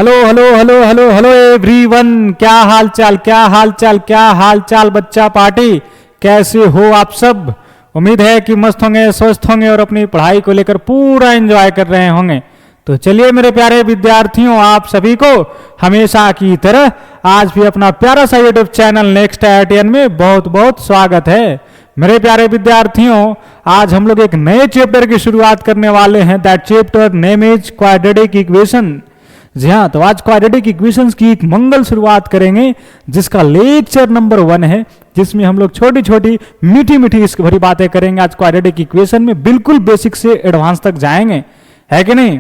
Hello hello hello hello hello everyone, क्या हाल चाल, क्या हाल चाल, क्या हाल चाल बच्चा पार्टी, कैसे हो आप सब। उम्मीद है कि मस्त होंगे, स्वस्थ होंगे और अपनी पढ़ाई को लेकर पूरा एंजॉय कर रहे होंगे। तो चलिए मेरे प्यारे विद्यार्थियों, आप सभी को हमेशा की तरह आज भी अपना प्यारा सा यूट्यूब चैनल नेक्स्ट IITian में बहुत बहुत स्वागत है। मेरे प्यारे विद्यार्थियों, आज हम लोग एक नए चैप्टर की शुरुआत करने वाले हैं। That chapter name is quadratic equation. जी हाँ, तो आज क्वाड्रेटिक इक्वेशंस की एक मंगल शुरुआत करेंगे, जिसका लेक्चर नंबर 1 है, जिसमें हम लोग छोटी छोटी मीठी मीठी इस भरी बातें करेंगे। आज क्वाड्रेटिक इक्वेशन में बिल्कुल बेसिक से एडवांस तक जाएंगे, है कि नहीं।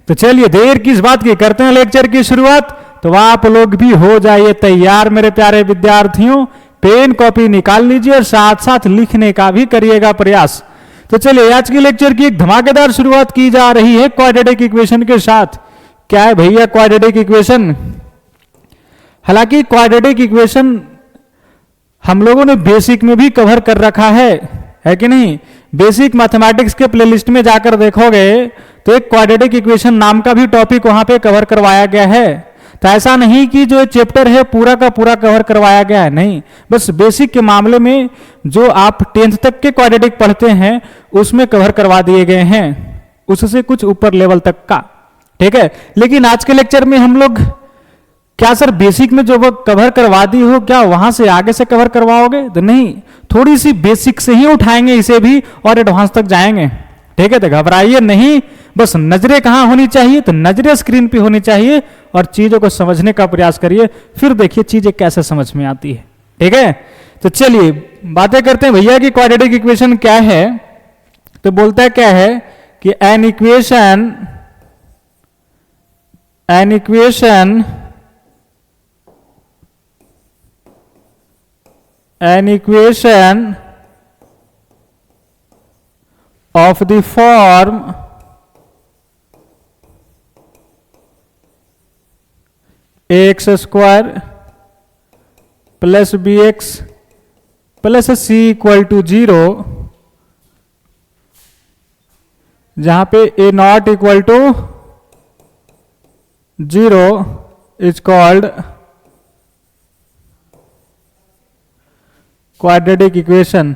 तो चलिए देर किस बात की, करते हैं लेक्चर की शुरुआत। तो आप लोग भी हो जाइए तैयार मेरे प्यारे विद्यार्थियों, पेन कॉपी निकाल लीजिए और साथ साथ लिखने का भी करिएगा प्रयास। तो चलिए आज की लेक्चर की एक धमाकेदार शुरुआत की जा रही है क्वाड्रेटिक इक्वेशन के साथ। क्या है भैया क्वाड्रेटिक इक्वेशन? हालांकि क्वाड्रेटिक इक्वेशन हम लोगों ने बेसिक में भी कवर कर रखा है कि नहीं। बेसिक मैथमेटिक्स के प्लेलिस्ट में जाकर देखोगे तो एक क्वाड्रेटिक इक्वेशन नाम का भी टॉपिक वहां पे कवर करवाया गया है। तो ऐसा नहीं कि जो चैप्टर है पूरा का पूरा कवर करवाया गया है, नहीं, बस बेसिक के मामले में जो आप 10th तक के क्वाड्रेटिक पढ़ते हैं उसमें कवर करवा दिए गए हैं, उससे कुछ ऊपर लेवल तक का, ठीक है। लेकिन आज के लेक्चर में हम लोग क्या सर बेसिक में जो वो कवर करवा दी हो, क्या वहां से आगे से कवर करवाओगे? तो नहीं, थोड़ी सी बेसिक से ही उठाएंगे इसे भी और एडवांस तक जाएंगे, ठीक है। तो घबराइए नहीं, बस नजरें कहां होनी चाहिए? तो नजरें स्क्रीन पे होनी चाहिए और चीजों को समझने का प्रयास करिए, फिर देखिए चीजें कैसे समझ में आती है, ठीक है। तो चलिए बातें करते हैं भैया कि क्वाड्रेटिक इक्वेशन क्या है। तो बोलता है क्या है कि an equation of the form ax square plus bx plus c equal to 0, जहां पे a not equal to 0 is called quadratic equation।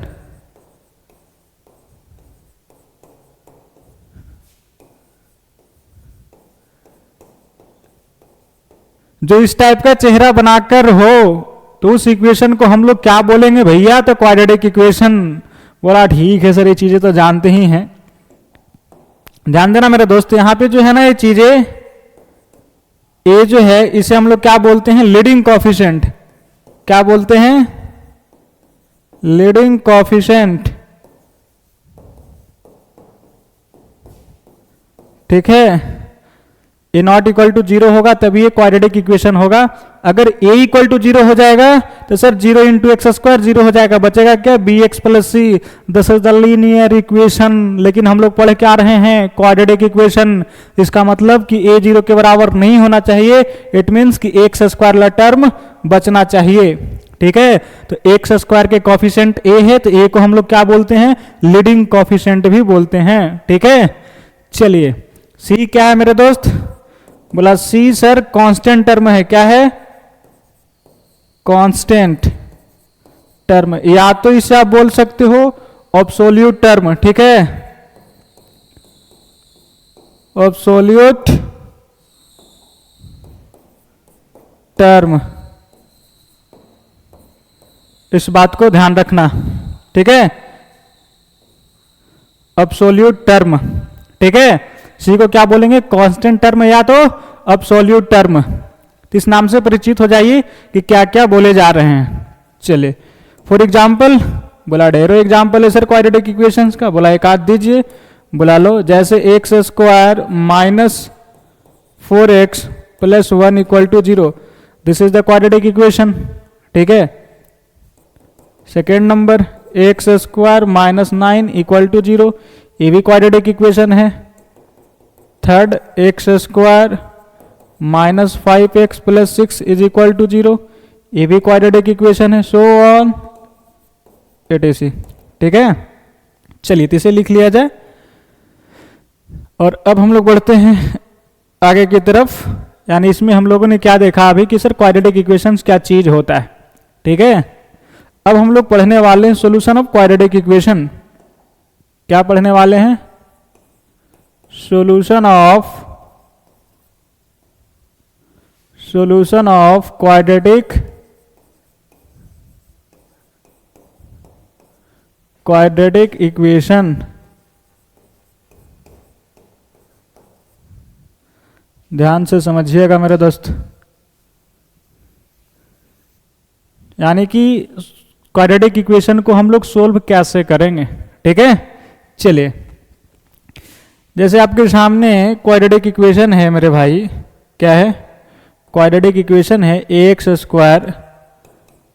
जो इस टाइप का चेहरा बनाकर हो तो उस इक्वेशन को हम लोग क्या बोलेंगे भैया? तो क्वाड्रेटिक इक्वेशन। बोला ठीक है सर, ये चीजें तो जानते ही हैं। ध्यान देना मेरे दोस्त, यहां पे जो है ना ये चीजें, ए जो है इसे हम लोग क्या बोलते हैं? Leading coefficient. क्या बोलते हैं? लीडिंग कोएफिशिएंट, ठीक है। ए नॉट इक्वल टू 0 होगा तभी ये क्वाड्रेटिक इक्वेशन होगा। अगर ए इक्वल टू 0 हो जाएगा तो सर 0 इंटू एक्स स्क्वायर 0 हो जाएगा, बचेगा क्या? B x plus C. This is the linear equation. लेकिन हम लोग पढ़ के आ रहे हैं क्वाड्रेटिक इक्वेशन, इसका मतलब कि ए 0 के बराबर नहीं होना चाहिए। इट मीन्स कि एक्स स्क्वायर वाला टर्म बचना चाहिए, ठीक है। तो एक्स स्क्वायर के कोएफिशिएंट ए है, तो ए को हम लोग क्या बोलते हैं? लीडिंग कोएफिशिएंट भी बोलते हैं, ठीक है। चलिए सी क्या है मेरे दोस्त? बोला सी सर कांस्टेंट टर्म है। क्या है? कांस्टेंट टर्म, या तो इसे आप बोल सकते हो एब्सोल्यूट टर्म, ठीक है। एब्सोल्यूट टर्म, इस बात को ध्यान रखना, ठीक है। एब्सोल्यूट टर्म, ठीक है। सी को क्या बोलेंगे? कांस्टेंट टर्म या तो एब्सोल्यूट टर्म। तो इस नाम से परिचित हो जाइए कि क्या क्या बोले जा रहे हैं। चलिए फॉर एग्जाम्पल, बोला ढेरों एग्जाम्पल है सर क्वाड्रेटिक इक्वेशंस का, बोला एक आध दीजिए। बुला लो, जैसे X square minus 4x plus 1 equal to 0, this is the quadratic equation, ठीक है। Second number X square minus 9 equal to 0, ये भी क्वाड्रेटिक इक्वेशन है। Third X square minus 5x plus 6 is equal to 0, ये भी क्वाड्रेटिक इक्वेशन है। So on etc, ठीक है। चलिए तो इसे लिख लिया जाए और अब हम लोग बढ़ते हैं आगे की तरफ। यानी इसमें हम लोगों ने क्या देखा अभी कि सर क्वाड्रेटिक इक्वेशंस क्या चीज होता है। ठीक है, अब हम लोग पढ़ने वाले हैं सॉल्यूशन ऑफ क्वाड्रेटिक इक्वेशन। क्या पढ़ने वाले हैं? Solution of quadratic equation. ध्यान से समझिएगा मेरे दोस्त, यानी कि क्वाड्रेटिक इक्वेशन को हम लोग सोल्व कैसे करेंगे। ठीक है, चलिए, जैसे आपके सामने क्वाड्रेटिक इक्वेशन है मेरे भाई, क्या है? क्वाड्रेटिक इक्वेशन है x square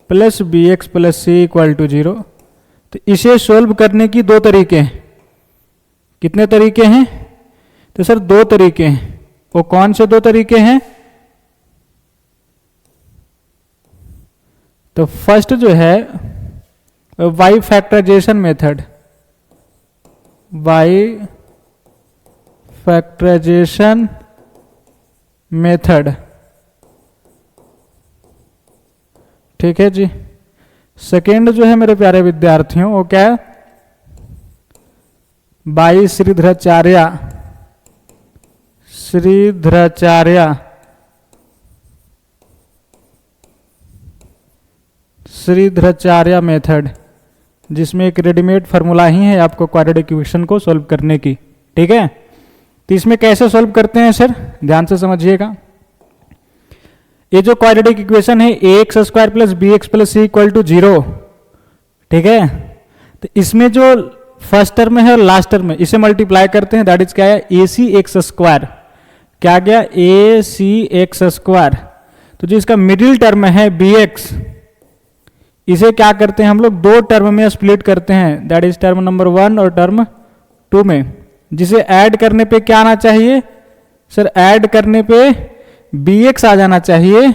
plus B x plus C equal to 0। तो इसे सोल्व करने की दो तरीके हैं। कितने तरीके हैं? तो सर दो तरीके हैं। वो कौन से दो तरीके हैं? तो फर्स्ट जो है by factorization method, by factorization method. ठीक है जी। सेकेंड जो है मेरे प्यारे विद्यार्थियों, वो क्या है? बाई श्रीधराचार्य मेथड, जिसमें एक रेडीमेड फार्मूला ही है आपको क्वाड्रेटिक इक्वेशन को सॉल्व करने की। ठीक है, तो इसमें कैसे सॉल्व करते हैं सर? ध्यान से समझिएगा। ये जो क्वाड्रेटिक इक्वेशन है x square plus B x plus C equal to 0। ठीक है, तो इसमें जो फर्स्ट टर्म है और लास्ट टर्म है इसे मल्टीप्लाई करते हैं, दैट इज क्या है? ए सी एक्स स्क्वायर। क्या गया? ए सी एक्स स्क्वायर। तो जो इसका मिडिल टर्म है बी एक्स, इसे क्या करते हैं हम लोग? दो टर्म में स्प्लिट करते हैं, दैट इज टर्म नंबर 1 और टर्म 2 में, जिसे ऐड करने पे क्या आना चाहिए? सर ऐड करने पे बी एक्स आ जाना चाहिए,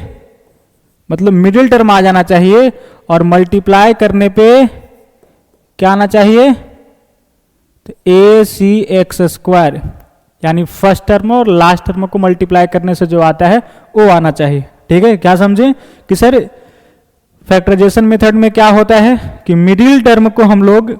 मतलब मिडिल टर्म आ जाना चाहिए, और मल्टीप्लाई करने पे क्या आना चाहिए? तो ए सी एक्स स्क्वायर, यानी फर्स्ट टर्म और लास्ट टर्म को मल्टीप्लाई करने से जो आता है वो आना चाहिए। ठीक है, क्या समझे कि सर फैक्टराइजेशन मेथड में क्या होता है कि मिडिल टर्म को हम लोग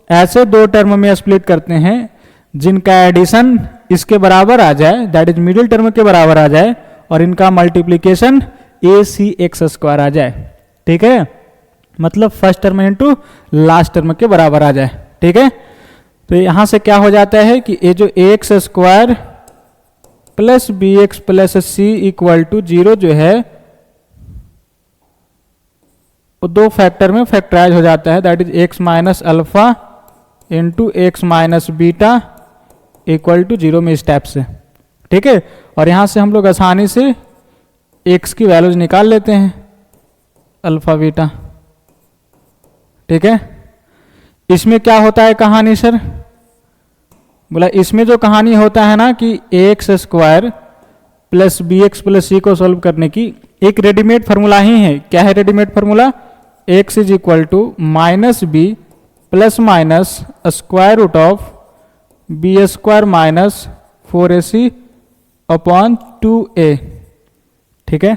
ऐसे दो टर्म में स्प्लिट करते हैं जिनका एडिशन इसके बराबर आ जाए, दैट इज मिडिल टर्म के बराबर आ जाए, और इनका मल्टीप्लीकेशन ए सी एक्स स्क्वायर आ जाए। ठीक है, मतलब first term into last term के बराबर आ जाए। ठीक है, तो यहां से क्या हो जाता है कि ये जो X square plus B x plus C equal to 0 जो है वो दो फैक्टर में फैक्टराइज हो जाता है, that is X minus alpha into X minus beta equal to 0 में इस टाइप से। ठीक है, और यहां से हम लोग आसानी से एक्स की वैल्यूज निकाल लेते हैं, अल्फा बीटा। ठीक है, इसमें क्या होता है कहानी सर? बोला इसमें जो कहानी होता है ना कि x square plus B x plus c को सोल्व करने की एक रेडीमेड फार्मूला ही है। क्या है readymade formula? X is equal to minus B plus minus square root of B square minus 4ac upon 2a। ठीक है,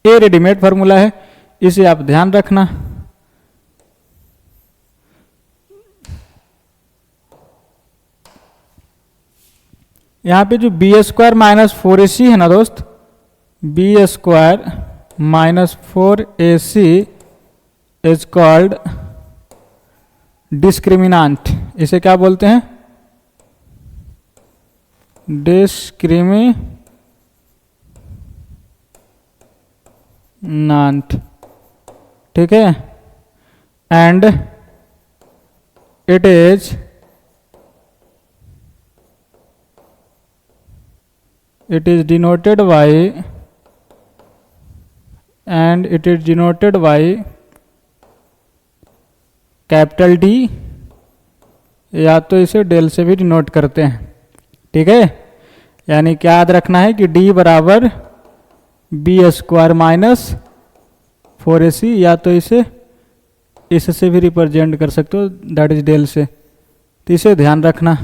ये रेडीमेड फार्मूला है, इसे आप ध्यान रखना। यहां पे जो बी स्क्वायर माइनस 4ac है ना दोस्त, b square minus 4ac is called discriminant. इसे क्या बोलते हैं? डिस्क्रिमिनांट। ठीक है, and it is denoted by capital D, या तो इसे डेल से भी डिनोट करते हैं। ठीक है, यानी क्या याद रखना है कि डी बराबर बी स्क्वायर माइनस 4ac, या तो इसे इससे भी रिप्रेजेंट कर सकते हो, दैट इज डेल से। तो इसे ध्यान रखना।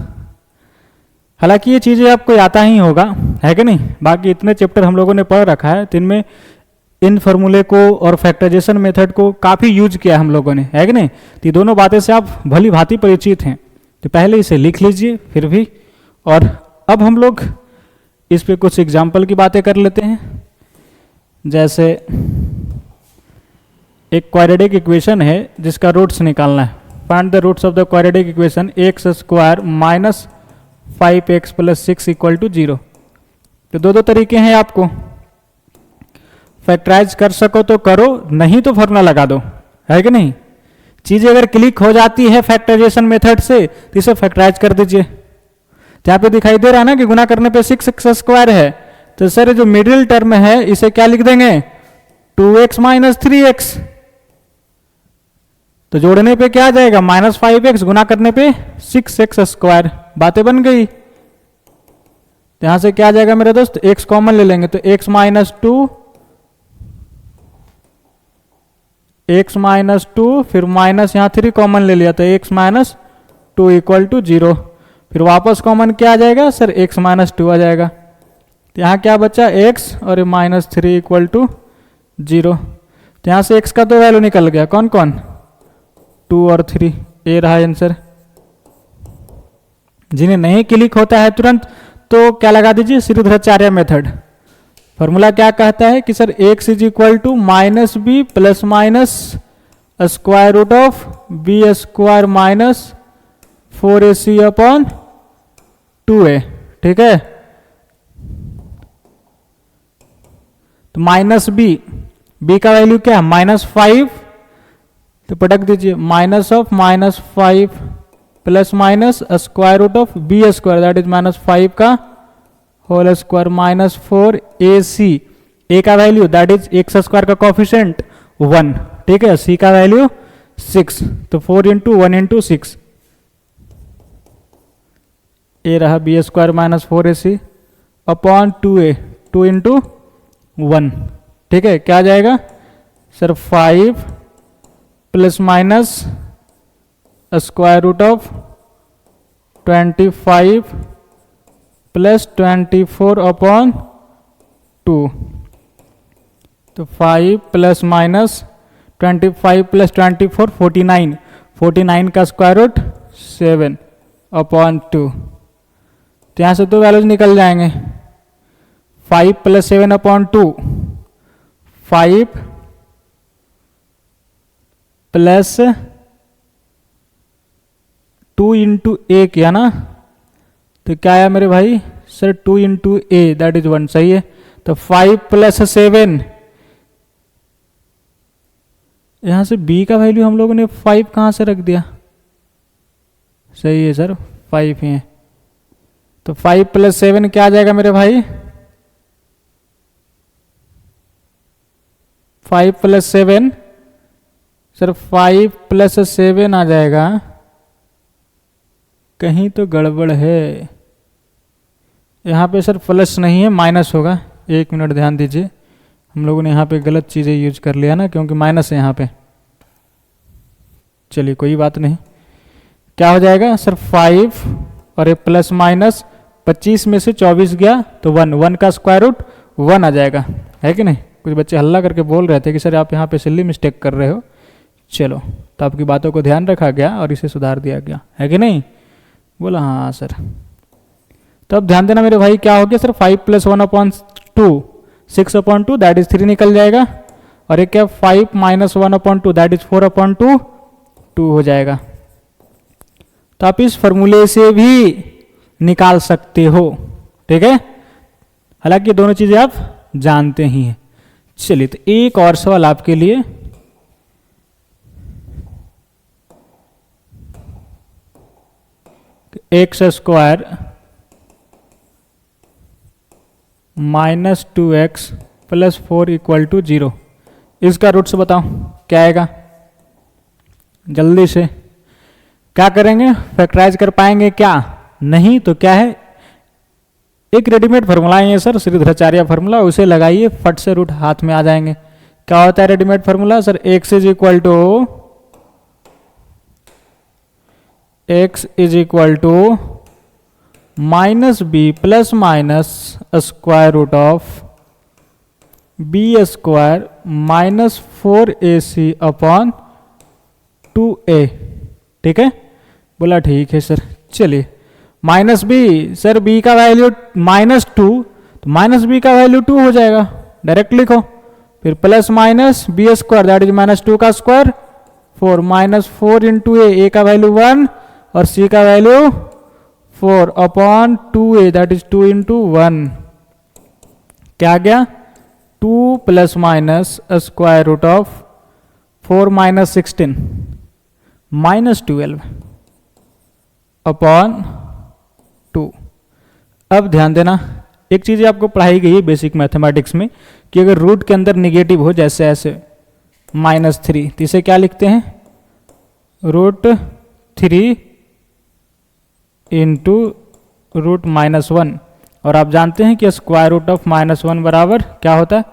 हालांकि ये चीज़ें आपको आता ही होगा, है कि नहीं। बाकी इतने चैप्टर हम लोगों ने पढ़ रखा है तो इनमें इन फॉर्मूले को और फैक्टराइजेशन मेथड को काफ़ी यूज किया हम लोगों ने, है कि नहीं। तो ये दोनों बातें से आप भली भांति परिचित हैं, तो पहले इसे लिख लीजिए फिर भी। और अब हम लोग इस पे कुछ एग्जाम्पल की बातें कर लेते हैं। जैसे एक क्वाड्रेटिक इक्वेशन है जिसका रूट्स निकालना है। Find the roots of the quadratic equation x square minus 5x plus 6 equal to 0। तो दो तरीके हैं, आपको फैक्टराइज कर सको तो करो, नहीं तो फॉर्मूला लगा दो, है कि नहीं। चीजें अगर क्लिक हो जाती है फैक्टराइजेशन मेथड से तो इसे फैक्टराइज कर दीजिए। तो यहाँ पे दिखाई दे रहा है ना कि गुना करने पे 6x स्क्वायर है, तो सर जो मिडिल टर्म है इसे क्या लिख देंगे 2x माइनस 3x। तो जोड़ने पे क्या आ जाएगा माइनस 5x, गुना करने पे 6x स्क्वायर, बातें बन गई। तो यहां से क्या आ जाएगा मेरे दोस्त, x कॉमन ले लेंगे तो x माइनस 2 फिर माइनस यहाँ 3 कॉमन ले लिया तो x माइनस 2 इक्वल टू 0। फिर वापस कॉमन क्या आ जाएगा सर x माइनस 2 आ जाएगा। तो यहाँ क्या बचा x और माइनस 3 इक्वल टू 0। तो यहाँ से x का तो वैल्यू निकल गया, कौन कौन 2 और 3, ये रहा आंसर। जिन्हें नहीं क्लिक होता है तुरंत तो क्या लगा दीजिए श्रीधराचार्य मेथड। फॉर्मूला क्या कहता है कि sir x is equal to minus B plus minus square root of B square minus 4ac upon 2a, ठीक है। तो माइनस बी का वैल्यू क्या है -5, तो पटक दीजिए minus of -5 plus minus square root of B square that is -5 का whole square minus 4ac, A का value that is X square का कोफिशिएंट 1, ठीक है। सी का वैल्यू 6, तो 4 इंटू 1 इंटू 6, ए रहा B square minus 4ac upon 2a, 2 into 1, ठीक है। क्या आ जाएगा sir 5 plus minus square root of 25 plus 24 upon 2, तो 5 प्लस माइनस 25 प्लस 24 49 का स्क्वायर रूट 7 अपॉन 2। तो यहाँ से दो वैल्यूज निकल जाएंगे, 5 प्लस 7 अपॉन 2, 5 प्लस 2 इंटू ए किया ना, तो क्या आया मेरे भाई sir 2 into A that is 1, सही है। तो 5 प्लस 7, यहां से b का वैल्यू हम लोगों ने 5 कहां से रख दिया, सही है सर 5 ही है। तो 5 प्लस 7 क्या आ जाएगा मेरे भाई 5 प्लस 7 सर 5 प्लस 7 आ जाएगा, कहीं तो गड़बड़ है यहाँ पे सर, प्लस नहीं है माइनस होगा। एक मिनट ध्यान दीजिए, हम लोगों ने यहाँ पे गलत चीज़ें यूज कर लिया ना, क्योंकि माइनस है यहाँ पे। चलिए कोई बात नहीं, क्या हो जाएगा सर 5 और ये प्लस माइनस 25 में से 24 गया तो 1 का स्क्वायर रूट 1 आ जाएगा, है कि नहीं। कुछ बच्चे हल्ला करके बोल रहे थे कि सर आप यहाँ पे सिल्ली मिस्टेक कर रहे हो। चलो, तो आपकी बातों को ध्यान रखा गया और इसे सुधार दिया गया, है कि नहीं। बोला हाँ सर। तो अब ध्यान देना मेरे भाई, क्या हो गया sir 5 plus 1 upon 2 6 upon 2 that is 3 निकल जाएगा, और एक क्या 5 minus 1 upon 2 that is 4 upon 2 हो जाएगा। तो आप इस फॉर्मूले से भी निकाल सकते हो, ठीक है। हालांकि दोनों चीजें आप जानते ही हैं। चलिए, तो एक और सवाल आपके लिए, X square minus 2x plus 4 equal to 0, इसका रूट्स बताओ क्या आएगा। जल्दी से क्या करेंगे, फैक्टराइज कर पाएंगे क्या, नहीं तो क्या है, एक रेडीमेड फार्मूला है सर श्रीधराचार्य फार्मूला, उसे लगाइए फट से रूट हाथ में आ जाएंगे। क्या होता है readymade formula sir, x is equal to minus B plus minus square root of B square minus 4ac upon 2a। ठीक है, बोला ठीक है सर। चलिए माइनस बी, सर बी का वैल्यू -2, तो माइनस बी का वैल्यू 2 हो जाएगा, डायरेक्ट लिखो। फिर plus minus B square that is -2 का स्क्वायर 4 -4 इंटू ए का वैल्यू 1 और सी का value 4 upon 2a that is 2 into 1। क्या आ गया? 2 plus minus square root of 4 minus 16 -12 upon 2। अब ध्यान देना, एक चीज़ आपको पढ़ाई गई है बेसिक मैथमेटिक्स में कि अगर रूट के अंदर निगेटिव हो, जैसे ऐसे -3, तो इसे क्या लिखते हैं? √3 इंटू √-1। और आप जानते हैं कि स्क्वायर रूट ऑफ -1 बराबर क्या होता है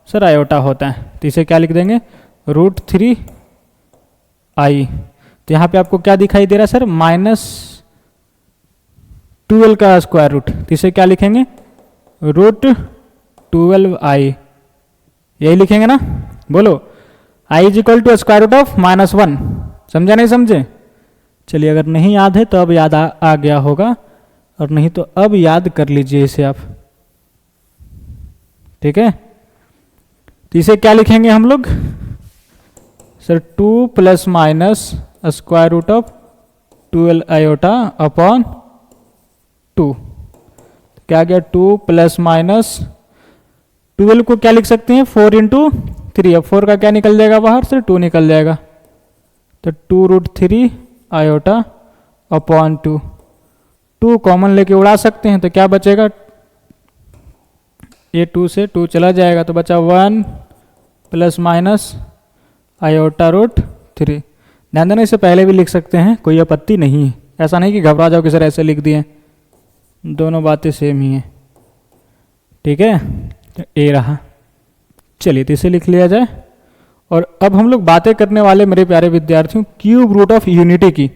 सर? आयोटा होता है। तो इसे क्या लिख देंगे? √3i। तो यहाँ पे आपको क्या दिखाई दे रहा है सर? -12 का स्क्वायर रूट, तो इसे क्या लिखेंगे? √12i। यही लिखेंगे ना? बोलो, i is equal to square root of -1। समझा नहीं समझे? चलिए, अगर नहीं याद है तो अब याद आ गया होगा, और नहीं तो अब याद कर लीजिए इसे आप। ठीक है, तो इसे क्या लिखेंगे हम लोग sir? 2 plus minus square root of 12 iota upon 2। क्या गया? 2 प्लस माइनस 12 को क्या लिख सकते हैं? 4 इंटू 3। अब 4 का क्या निकल जाएगा बाहर से? 2 निकल जाएगा, तो 2√3 आयोटा अपॉन 2। 2 कॉमन लेके उड़ा सकते हैं, तो क्या बचेगा? ये 2 से 2 चला जाएगा, तो बचा 1 प्लस माइनस आयोटा √3। ध्यान देना, इसे पहले भी लिख सकते हैं, कोई आपत्ति नहीं है। ऐसा नहीं कि घबरा जाओ कि सर ऐसे लिख दिए, दोनों बातें सेम ही हैं। ठीक है, तो ए रहा। चलिए, तो इसे लिख लिया जाए। और अब हम लोग बातें करने वाले मेरे प्यारे विद्यार्थियों क्यूब रूट ऑफ यूनिटी की।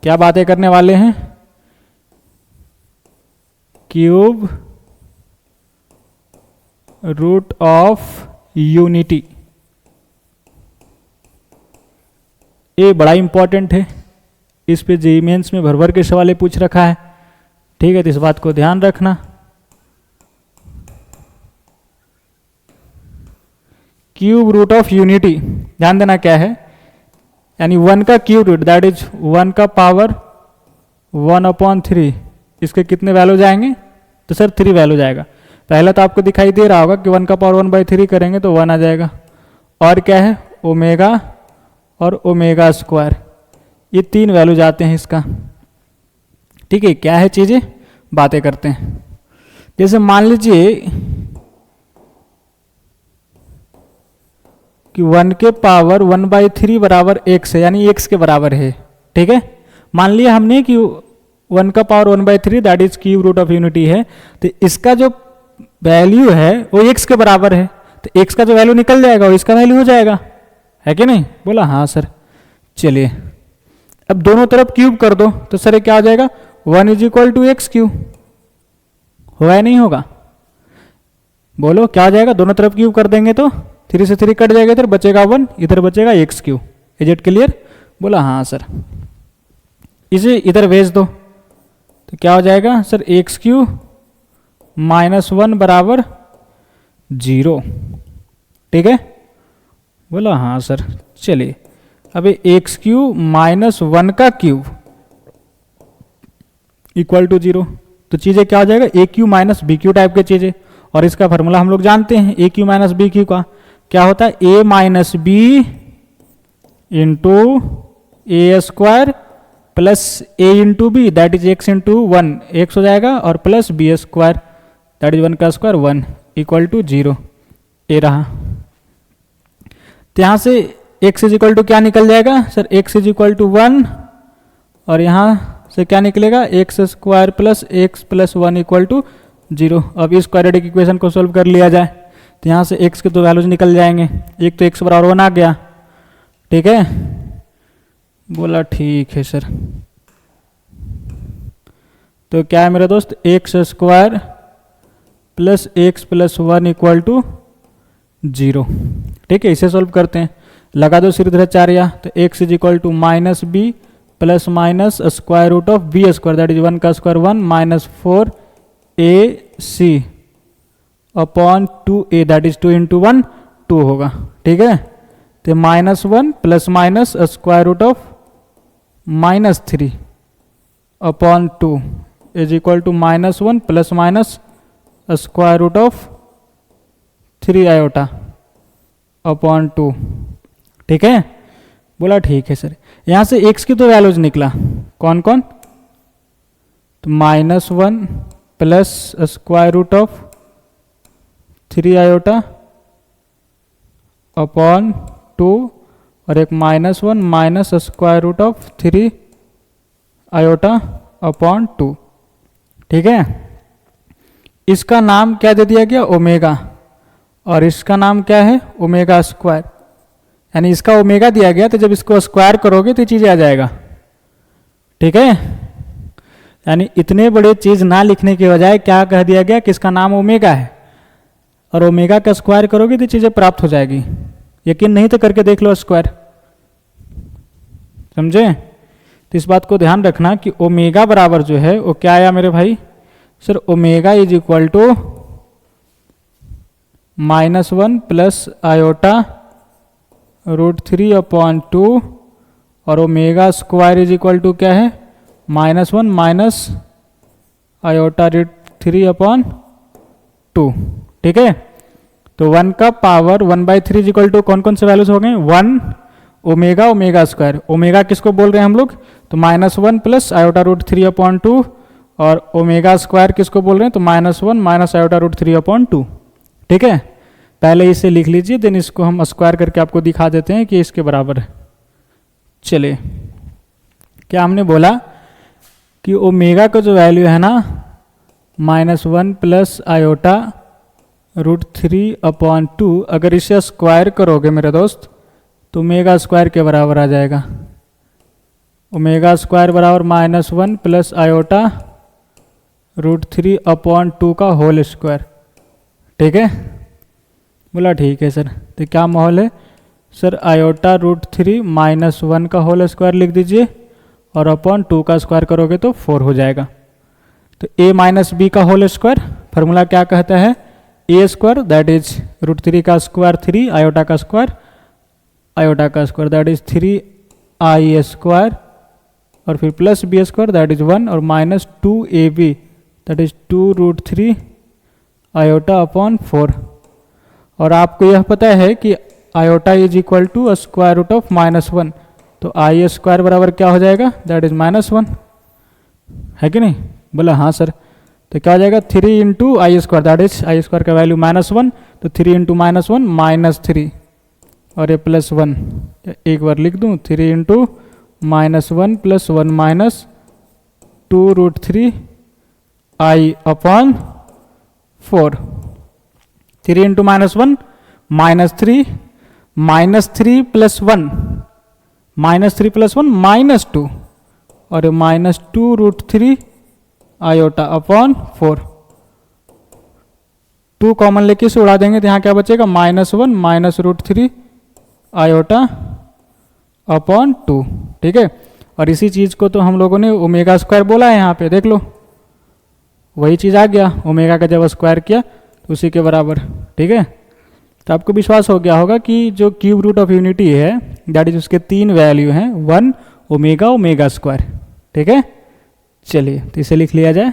क्या बातें करने वाले हैं? Cube root of unity. ये बड़ा इंपॉर्टेंट है, इस पे जेईई मेंस में भर भर के सवाल पूछ रखा है। ठीक है, तो इस बात को ध्यान रखना। क्यूब रूट ऑफ यूनिटी, ध्यान देना क्या है, यानी 1 का क्यूब रूट दैट इज 1 का पावर 1/3। इसके कितने वैल्यू जाएंगे? तो सर 3 वैल्यू जाएगा। पहला तो आपको दिखाई दे रहा होगा कि 1 का पावर 1/3 करेंगे तो 1 आ जाएगा। और क्या है? ओमेगा और ओमेगा स्क्वायर, ये 3 वैल्यू जाते हैं इसका। ठीक है, क्या है चीज़ें, बातें करते हैं। जैसे मान लीजिए कि 1 के पावर 1/3 बराबर x है, यानी x के बराबर है। ठीक है, मान लिया हमने कि 1 का power 1/3 that is cube root of unity है, तो इसका जो वैल्यू है वो x के बराबर है, तो x का जो वैल्यू निकल जाएगा वो इसका वैल्यू हो जाएगा, है कि नहीं? बोला हाँ सर। चलिए, अब दोनों तरफ क्यूब कर दो, तो सर ये क्या हो जाएगा? 1 is equal to X cube. होगा या नहीं होगा? बोलो क्या हो जाएगा? दोनों तरफ क्यूब कर देंगे तो 3 से 3 कट जाएगा, इधर बचेगा 1, इधर बचेगा x cube. Is it clear? बोला हाँ सर। इसे इधर भेज दो, तो क्या हो जाएगा सर? एक्स क्यूब -1 बराबर 0। ठीक है, बोला हाँ सर। चलिए, अभी एक्स क्यूब -1 का क्यूब इक्वल टू 0, तो चीज़ें क्या हो जाएगा? A cube minus b cube type की चीज़ें। और इसका फार्मूला हम लोग जानते हैं, a cube minus b cube का क्या होता है? A minus b into A square plus a into b that is x into 1, x हो जाएगा, और plus B square that is 1 का स्क्वायर 1 इक्वल टू 0। ए रहा, तो यहाँ से x इज इक्वल टू क्या निकल जाएगा सर? x इज इक्वल टू 1, और यहाँ से क्या निकलेगा? X square plus x plus 1 equal to 0। अब इस क्वाड्रेटिक इक्वेशन को सोल्व कर लिया जाए, तो यहाँ से x के तो वैल्यूज निकल जाएंगे। एक तो x बराबर 1 आ गया। ठीक है, बोला ठीक है सर। तो क्या है मेरा दोस्त, x square plus x plus 1 equal to 0। ठीक है, इसे सॉल्व करते हैं। लगा दो सीधाचार्य, तो X is equal to minus B plus minus square root of B square that is 1 का square 1 minus 4ac upon 2a that is 2 into 1 2 होगा। ठीक है, तो -1 plus minus square root of -3 upon 2 is equal to -1 plus minus square root of 3 iota upon 2। ठीक है, बोला ठीक है सर। यहाँ से x की तो वैल्यूज निकला, कौन कौन, तो -1 plus square root of 3 iota upon 2 और एक -1 minus square root of 3 iota upon 2। ठीक है, इसका नाम क्या दे दिया गया, ओमेगा, और इसका नाम क्या है, ओमेगा स्क्वायर। यानी इसका ओमेगा दिया गया, तो जब इसको स्क्वायर करोगे तो चीज़ आ जाएगा। ठीक है, यानी इतने बड़े चीज़ ना लिखने के बजाय क्या कह दिया गया कि इसका नाम ओमेगा है, और ओमेगा का स्क्वायर करोगे तो चीज़ें प्राप्त हो जाएगी। यकीन नहीं तो करके देख लो स्क्वायर, समझे। तो इस बात को ध्यान रखना कि ओमेगा बराबर जो है वो क्या आया मेरे भाई, sir omega is equal to -1 plus iota √3 upon 2 और omega square is equal to क्या है, -1 माइनस आयोटा √3 अपॉन 2। ठीक है, तो 1 का पावर 1/3 इज इक्वल टू कौन कौन से वैल्यूज हो गए, 1 ओमेगा ओमेगा स्क्वायर। ओमेगा किसको बोल रहे हैं हम लोग, तो -1 प्लस आयोटा √3 अपॉन 2, और ओमेगा स्क्वायर किसको बोल रहे हैं, तो -1 माइनस आयोटा √3 अपॉन 2। ठीक है, पहले इसे लिख लीजिए, देन इसको हम स्क्वायर करके आपको दिखा देते हैं कि इसके बराबर है। चलिए, क्या हमने बोला कि ओमेगा का जो वैल्यू है ना -1 प्लस आयोटा √3 अपॉन 2, अगर इसे स्क्वायर करोगे मेरे दोस्त तो ओमेगा स्क्वायर के बराबर आ जाएगा। ओमेगा स्क्वायर बराबर -1 प्लस आयोटा √3 अपॉन 2 का होल स्क्वायर। ठीक है, बोला ठीक है सर। तो क्या माहौल है सर, आयोटा √3 -1 का होल स्क्वायर लिख दीजिए, और अपॉन 2 का स्क्वायर करोगे तो 4 हो जाएगा। तो a माइनस बी का होल स्क्वायर, फार्मूला क्या कहता है, a स्क्वायर दैट इज √3 का स्क्वायर 3 आयोटा का square that is 3i square, और फिर plus B square that is 1, और minus 2ab that is 2√3 iota upon 4। और आपको यह पता है कि iota is equal to square root of -1, तो आई स्क्वायर बराबर क्या हो जाएगा, दैट इज -1, है कि नहीं, बोला हाँ सर। तो क्या हो जाएगा, 3 into I square that is I square का वैल्यू -1, तो 3 इंटू -1 -3, और ये +1, एक बार लिख दूँ, 3 इंटू -1 प्लस 1 माइनस 2√3 आई अपॉन 4। 3 इंटू -1 -3 -3 प्लस 1 -3 प्लस 1 -2, और -2√3 आयोटा अपॉन 4। 2 कॉमन लेके इसे उड़ा देंगे तो यहाँ क्या बचेगा, -1 माइनस √3 आयोटा अपॉन 2। ठीक है, और इसी चीज़ को तो हम लोगों ने ओमेगा स्क्वायर बोला है, यहाँ पे देख लो वही चीज़ आ गया, ओमेगा का जब स्क्वायर किया तो उसी के बराबर। ठीक है, तो आपको विश्वास हो गया होगा कि जो क्यूब रूट ऑफ यूनिटी है दैट इज उसके 3 वैल्यू हैं, 1 ओमेगा ओमेगा स्क्वायर। ठीक है, चलिए तो इसे लिख लिया जाए।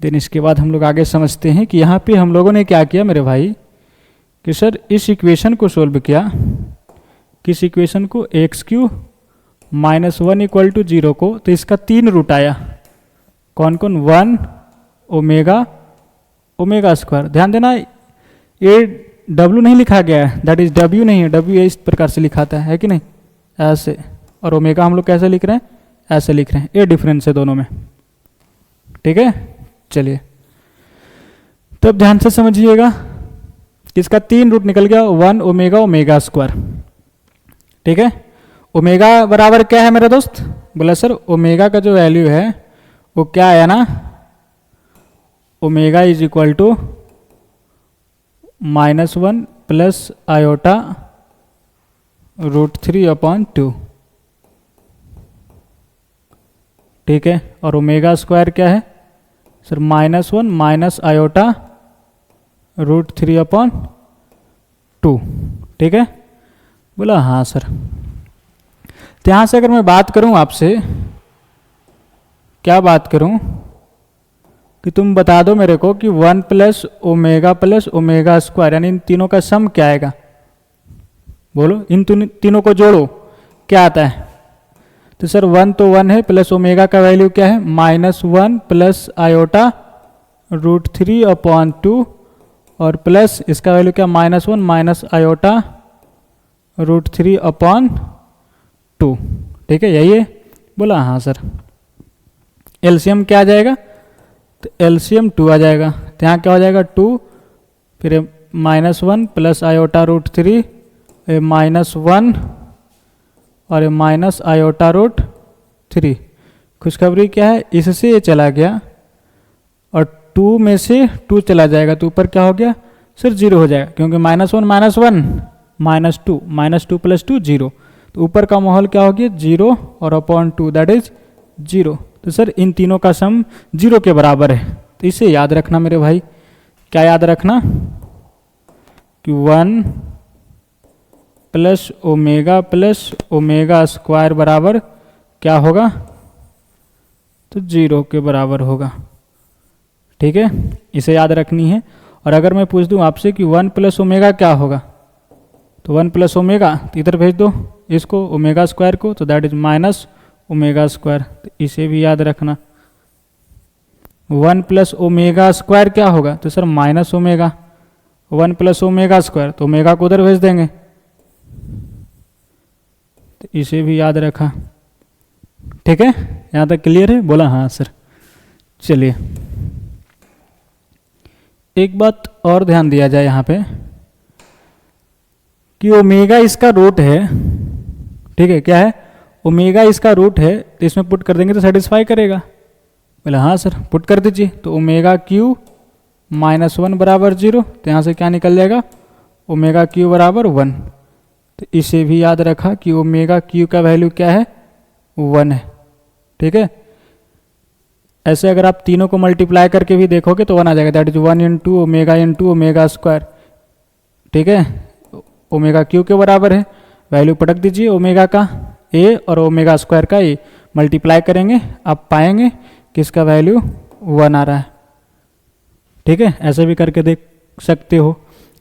देन इसके बाद हम लोग आगे समझते हैं कि यहाँ पे हम लोगों ने क्या किया मेरे भाई, कि सर इस इक्वेशन को सोल्व किया, किस इक्वेशन को, x³ -1 इक्वल टू 0 को, तो इसका 3 रूट आया, कौन कौन, 1 ओमेगा ओमेगा स्क्वायर। ध्यान देना ये W नहीं लिखा गया है, दैट इज W नहीं है, W इस प्रकार से लिखाता है कि नहीं, ऐसे, और ओमेगा हम लोग कैसे लिख रहे हैं, ऐसे लिख रहे हैं, ये डिफरेंस है दोनों में। ठीक है, चलिए तो अब ध्यान से समझिएगा, इसका 3 रूट निकल गया, 1 ओमेगा ओमेगा स्क्वायर। ठीक है, ओमेगा बराबर क्या है मेरा दोस्त, बोला सर ओमेगा का जो वैल्यू है वो क्या आया ना, omega is equal to -1 plus iota √3/2, ठीक है। और ओमेगा स्क्वायर क्या है सर, -1 माइनस आयोटा √3/2, ठीक है। बोला हाँ सर। तो यहाँ से अगर मैं बात करूँ आपसे, क्या बात करूँ कि तुम बता दो मेरे को कि 1 प्लस ओमेगा स्क्वायर यानी इन तीनों का सम क्या आएगा, बोलो इन तीनों को जोड़ो क्या आता है। तो सर 1 तो 1 है, प्लस ओमेगा का वैल्यू क्या है -1 प्लस आयोटा √3/2 और प्लस इसका वैल्यू क्या -1 माइनस आयोटा √3/2, ठीक है यही है। बोला हाँ सर। एलसीएम क्या आ जाएगा, तो एलसीएम 2 आ जाएगा। तो यहाँ क्या हो जाएगा 2, फिर -1 प्लस आयोटा √3, -1 और ये माइनस आयोटा √3। खुशखबरी क्या है, इससे ये चला गया और 2 में से 2 चला जाएगा तो ऊपर क्या हो गया सर 0 हो जाएगा, क्योंकि -1 -1 -2 प्लस 2 0, तो ऊपर का माहौल क्या हो गया 0 और अपॉन 2 दैट इज 0। तो सर इन तीनों का सम 0 के बराबर है। तो इसे याद रखना मेरे भाई, क्या याद रखना कि 1 प्लस ओमेगा स्क्वायर बराबर क्या होगा, तो 0 के बराबर होगा, ठीक है। इसे याद रखनी है। और अगर मैं पूछ दूं आपसे कि 1 प्लस ओमेगा क्या होगा, तो 1 प्लस ओमेगा तो इधर भेज दो इसको ओमेगा स्क्वायर को, तो that is minus omega square. तो इसे भी याद रखना। 1 प्लस ओमेगा स्क्वायर क्या होगा, तो sir minus omega. 1 plus omega square तो ओमेगा को उधर भेज देंगे, तो इसे भी याद रखा, ठीक है। यहाँ तक क्लियर है, बोला हाँ सर। चलिए एक बात और ध्यान दिया जाए यहाँ पे कि ओमेगा इसका रूट है, ठीक है। क्या है, ओमेगा इसका रूट है, तो इसमें पुट कर देंगे तो सेटिस्फाई करेगा। बोला हाँ सर, पुट कर दीजिए। तो ओमेगा क्यू -1 बराबर 0, तो यहाँ से क्या निकल जाएगा ओमेगा क्यू बराबर 1। तो इसे भी याद रखा कि ओमेगा क्यू का वैल्यू क्या है 1 है, ठीक है। ऐसे अगर आप तीनों को मल्टीप्लाई करके भी देखोगे तो 1 आ जाएगा, that is 1 into omega square, ठीक है। ओमेगा क्यू के बराबर है, वैल्यू पटक दीजिए ओमेगा का ए और ओमेगा स्क्वायर का ए, मल्टीप्लाई करेंगे आप पाएंगे कि इसका वैल्यू 1 आ रहा है, ठीक है। ऐसे भी करके देख सकते हो।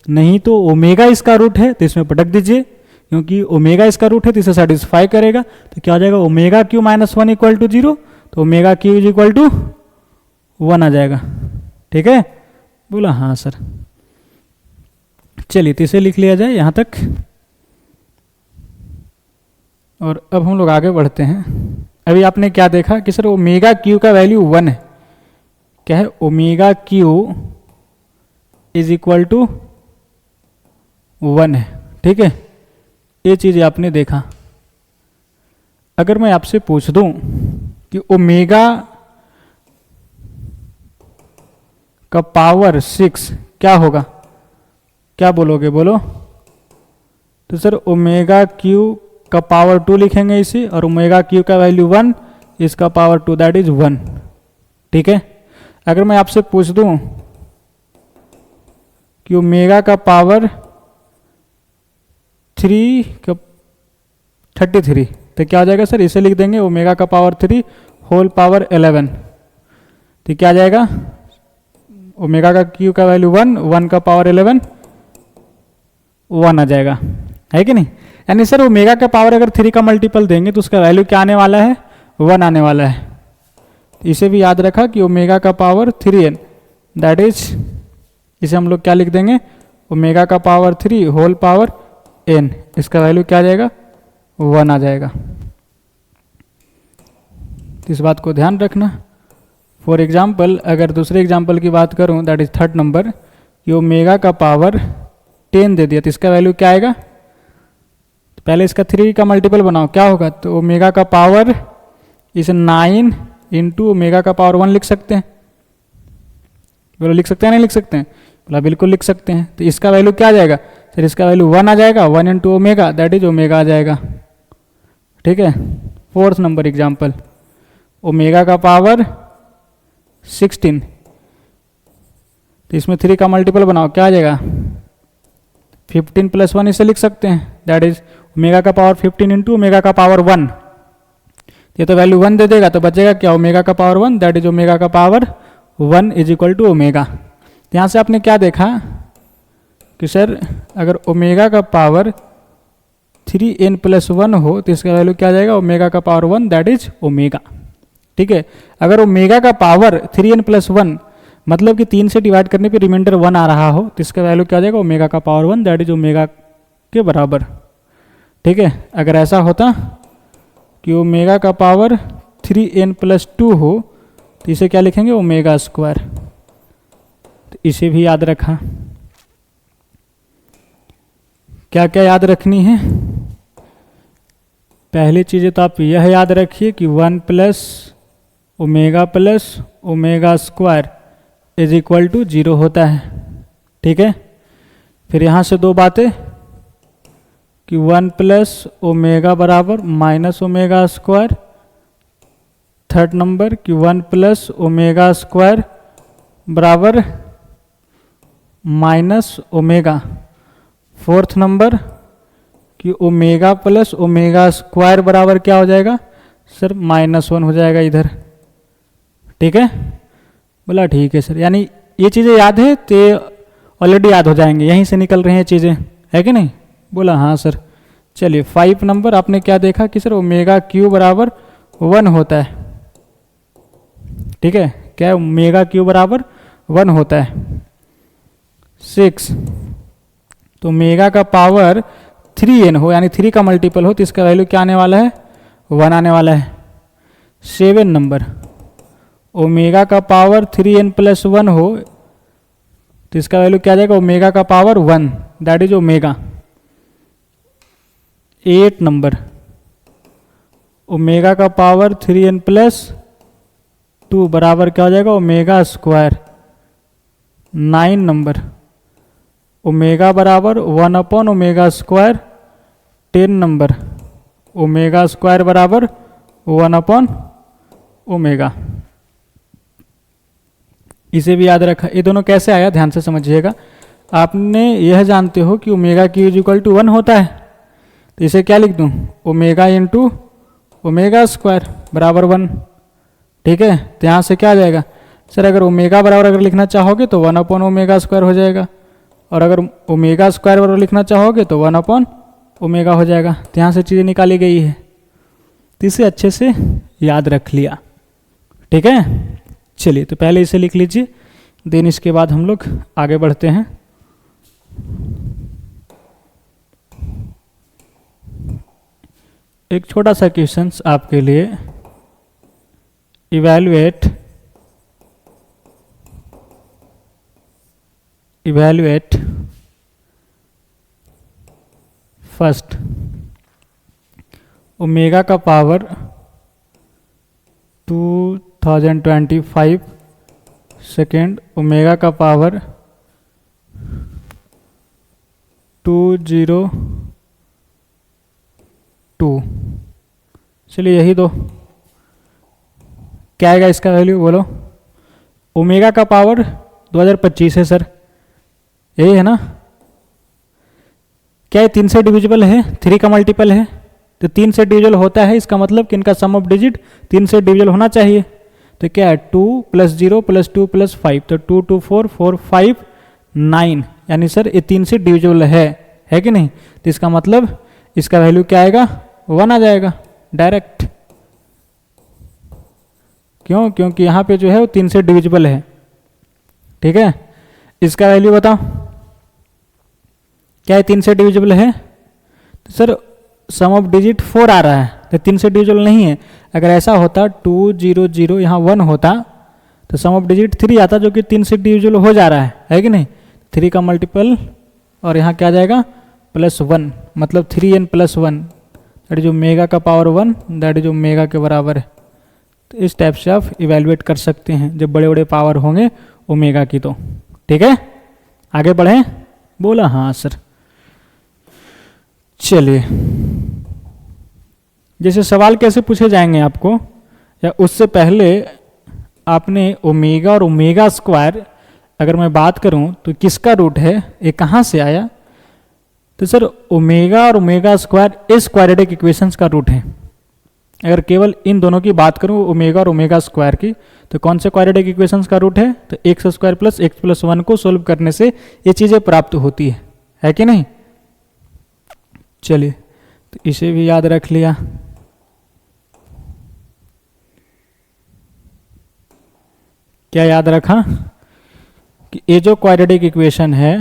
नहीं तो ओमेगा इसका रूट है तो इसमें पटक दीजिए, क्योंकि ओमेगा इसका रूट है तो इसे सेटिस्फाई करेगा। तो क्या हो जाएगा ओमेगा क्यू -1 इक्वल टू 0, तो omega cube is equal to 1 आ जाएगा, ठीक है। बोला हाँ सर। चलिए तो इसे लिख लिया जाए यहाँ तक। और अब हम लोग आगे बढ़ते हैं। अभी आपने क्या देखा कि सर ओमेगा क्यू का वैल्यू 1 है। क्या है, omega cube is equal to 1 है, ठीक है। ये चीज़ आपने देखा। अगर मैं आपसे पूछ दूं कि ओमेगा का पावर 6 क्या होगा, क्या बोलोगे, बोलो। तो सर ओमेगा क्यू का पावर 2 लिखेंगे इसे, और ओमेगा क्यू का वैल्यू 1, इसका पावर 2 दैट इज 1, ठीक है। अगर मैं आपसे पूछ दूं कि ओमेगा का पावर 33, तो क्या आ जाएगा सर, इसे लिख देंगे ओमेगा का पावर 3 होल पावर 11। तो क्या आ जाएगा, ओमेगा का क्यू का वैल्यू 1 का पावर 11 1 आ जाएगा, है कि नहीं। यानी सर ओमेगा का पावर अगर 3 का मल्टीपल देंगे तो उसका वैल्यू क्या आने वाला है, 1 आने वाला है। तो इसे भी याद रखा कि ओमेगा का पावर 3n दैट इज, इसे हम लोग क्या लिख देंगे ओमेगा का पावर 3 होल पावर n, इसका वैल्यू क्या आ जाएगा 1 आ जाएगा। इस बात को ध्यान रखना। फॉर एग्जाम्पल अगर दूसरे एग्जाम्पल की बात करूं दैट इज 3rd नंबर, कि ओमेगा का पावर 10 दे दिया तो इसका वैल्यू क्या आएगा, पहले इसका 3 का मल्टीपल बनाओ क्या होगा, तो ओमेगा का पावर इस 9 इंटू ओमेगा का पावर 1 लिख सकते हैं? बोलो लिख सकते हैं नहीं लिख सकते हैं? बोला बिल्कुल लिख सकते हैं। तो इसका वैल्यू क्या आ जाएगा सर? इसका वैल्यू 1 आ जाएगा, 1 into omega, that is omega आ जाएगा। ठीक है, 4th नंबर एग्जाम्पल, ओमेगा का पावर 16, तो इसमें 3 का मल्टीपल बनाओ, क्या आ जाएगा? 15 + 1 इसे लिख सकते हैं, दैट इज ओमेगा का पावर 15 इंटू ओमेगा का पावर 1। ये तो वैल्यू 1 दे देगा, तो बचेगा क्या? ओमेगा का पावर 1, दैट इज ओमेगा का power 1 is equal to omega. यहाँ से आपने क्या देखा कि सर अगर ओमेगा का पावर 3n + 1 हो तो इसका वैल्यू क्या आ जाएगा? ओमेगा का पावर 1, दैट इज ओमेगा। ठीक है, अगर ओमेगा का पावर 3n + 1 मतलब कि 3 से डिवाइड करने पे रिमाइंडर 1 आ रहा हो तो इसका वैल्यू क्या आ जाएगा? ओमेगा का पावर 1, दैट इज ओमेगा के बराबर। ठीक है, अगर ऐसा होता कि ओमेगा का पावर 3n + 2 हो तो इसे क्या लिखेंगे? Omega square. तो इसे भी याद रखा। क्या क्या याद रखनी है? पहली चीज़ें तो आप यह याद रखिए कि 1 + omega square is equal to 0 होता है। ठीक है, फिर यहाँ से दो बातें कि 1 + ओमेगा बराबर -ओमेगा स्क्वायर। थर्ड नंबर कि 1 + ओमेगा स्क्वायर बराबर -ओमेगा। फोर्थ नंबर कि ओमेगा + ओमेगा स्क्वायर बराबर क्या हो जाएगा सर? -1 हो जाएगा इधर। ठीक है, बोला ठीक है सर, यानी ये चीज़ें याद है तो ऑलरेडी याद हो जाएंगे, यहीं से निकल रही हैं चीज़ें, है कि नहीं? बोला हाँ सर। चलिए 5 नंबर आपने क्या देखा कि सर ओमेगा क्यू बराबर 1 होता है। ठीक है, क्या ओमेगा क्यू बराबर 1 होता है। 6 तो ओमेगा का पावर 3n हो यानी 3 का मल्टीपल हो तो इसका वैल्यू क्या आने वाला है? 1 आने वाला है। 7 नंबर ओमेगा का पावर 3n + 1 हो तो इसका वैल्यू क्या आ जाएगा? ओमेगा का power 1, that is omega. 8 number omega का पावर 3n + 2 बराबर क्या हो जाएगा? Omega square. 9 नंबर ओमेगा बराबर 1 omega square. 10 number omega square बराबर 1 ओमेगा। इसे भी याद रखा। ये दोनों कैसे आया ध्यान से समझिएगा। आपने यह जानते हो कि omega cube is equal to 1 होता है तो इसे क्या लिख दूं? ओमेगा इंटू ओमेगा स्क्वायर बराबर 1। ठीक है, तो यहाँ से क्या आ जाएगा सर? अगर ओमेगा बराबर अगर लिखना चाहोगे तो 1 ओमेगा स्क्वायर हो जाएगा, और अगर ओमेगा स्क्वायर बराबर लिखना चाहोगे तो 1 ओमेगा हो जाएगा। तो यहाँ से चीज़ें निकाली गई है, तो इसे अच्छे से याद रख लिया। ठीक है, चलिए तो पहले इसे लिख लीजिए, देन इसके बाद हम लोग आगे बढ़ते हैं। एक छोटा सा क्वेश्चन आपके लिए। इवैल्यूएट फर्स्ट ओमेगा का पावर 2025, सेकेंड ओमेगा का पावर 202। चलिए यही दो, क्या आएगा इसका वैल्यू बोलो? ओमेगा का पावर 2025 है सर, यही है ना? क्या ये 3 से डिविजिबल है? 3 का मल्टीपल है तो 3 से डिविजिबल होता है, इसका मतलब कि इनका सम ऑफ डिजिट 3 से डिविजिबल होना चाहिए। तो क्या है 2 + 0 + 2 + 5, तो 2 2 4 4 5 9, यानी सर ये 3 से डिविजिबल है कि नहीं? तो इसका मतलब इसका वैल्यू क्या आएगा? 1 आ जाएगा डायरेक्ट। क्यों? क्योंकि यहाँ पे जो है वो 3 से डिविजिबल है। ठीक है, इसका वैल्यू बताओ, क्या है 3 से डिविजिबल है? तो सर सम ऑफ डिजिट 4 आ रहा है तो 3 से डिविजिबल नहीं है। अगर ऐसा होता 2 0 0 यहाँ 1 होता तो सम ऑफ डिजिट 3 आता, जो कि 3 से डिविजिबल हो जा रहा है कि नहीं? 3 का मल्टीपल और यहाँ क्या आ जाएगा? +1, मतलब 3n + 1, दैट इज ओमेगा का पावर 1, दैट इज ओमेगा के बराबर है। तो इस टाइप से आप इवेलुएट कर सकते हैं जब बड़े बड़े पावर होंगे ओमेगा की। तो ठीक है, आगे बढ़ें। बोला हाँ सर। चलिए, जैसे सवाल कैसे पूछे जाएंगे आपको, या उससे पहले आपने ओमेगा और ओमेगा स्क्वायर अगर मैं बात करूं तो किसका रूट है, ये कहाँ से आया। तो सर ओमेगा और ओमेगा स्क्वायर इस क्वाड्रेटिक इक्वेशंस का रूट है। अगर केवल इन दोनों की बात करूं ओमेगा और ओमेगा स्क्वायर की, तो कौन से क्वाड्रेटिक इक्वेशंस का रूट है, तो x square plus x plus 1 को सोल्व करने से ये चीज़ें प्राप्त होती है कि नहीं। चलिए, तो इसे भी याद रख लिया। क्या याद रखा कि ये जो क्वाड्रेटिक इक्वेशन है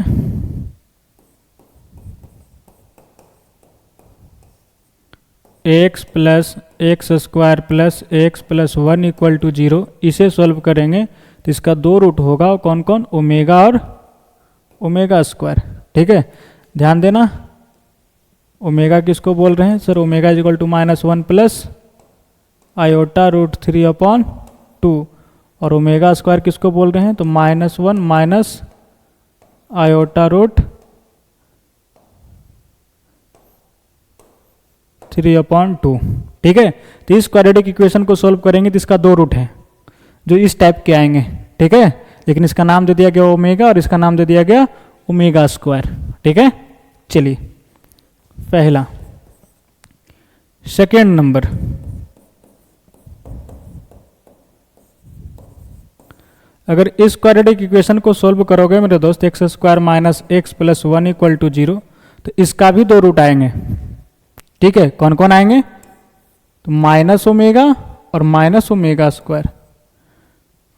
x plus x square plus x plus 1 equal to 0, इसे सॉल्व करेंगे तो इसका दो रूट होगा। कौन कौन, ओमेगा और ओमेगा स्क्वायर। ठीक है, ध्यान देना। ओमेगा किसको बोल रहे हैं sir, omega is equal to -1 plus iota root 3/2, और ओमेगा स्क्वायर किसको बोल रहे हैं, तो -1 माइनस आयोटा रूट 3/2। ठीक है, तो इस क्वाड्रेटिक इक्वेशन को सोल्व करेंगे तो इसका दो रूट है जो इस टाइप के आएंगे। ठीक है, लेकिन इसका नाम दे दिया गया ओमेगा और इसका नाम दे दिया गया ओमेगा स्क्वायर। ठीक है, चलिए पहला। सेकेंड नंबर, अगर इस क्वाड्रेटिक इक्वेशन को सोल्व करोगे मेरे दोस्त, x square minus x plus 1 equal to 0, तो इसका भी दो रूट आएंगे। ठीक है, कौन कौन आएंगे, तो माइनस ओमेगा और माइनस ओमेगा स्क्वायर।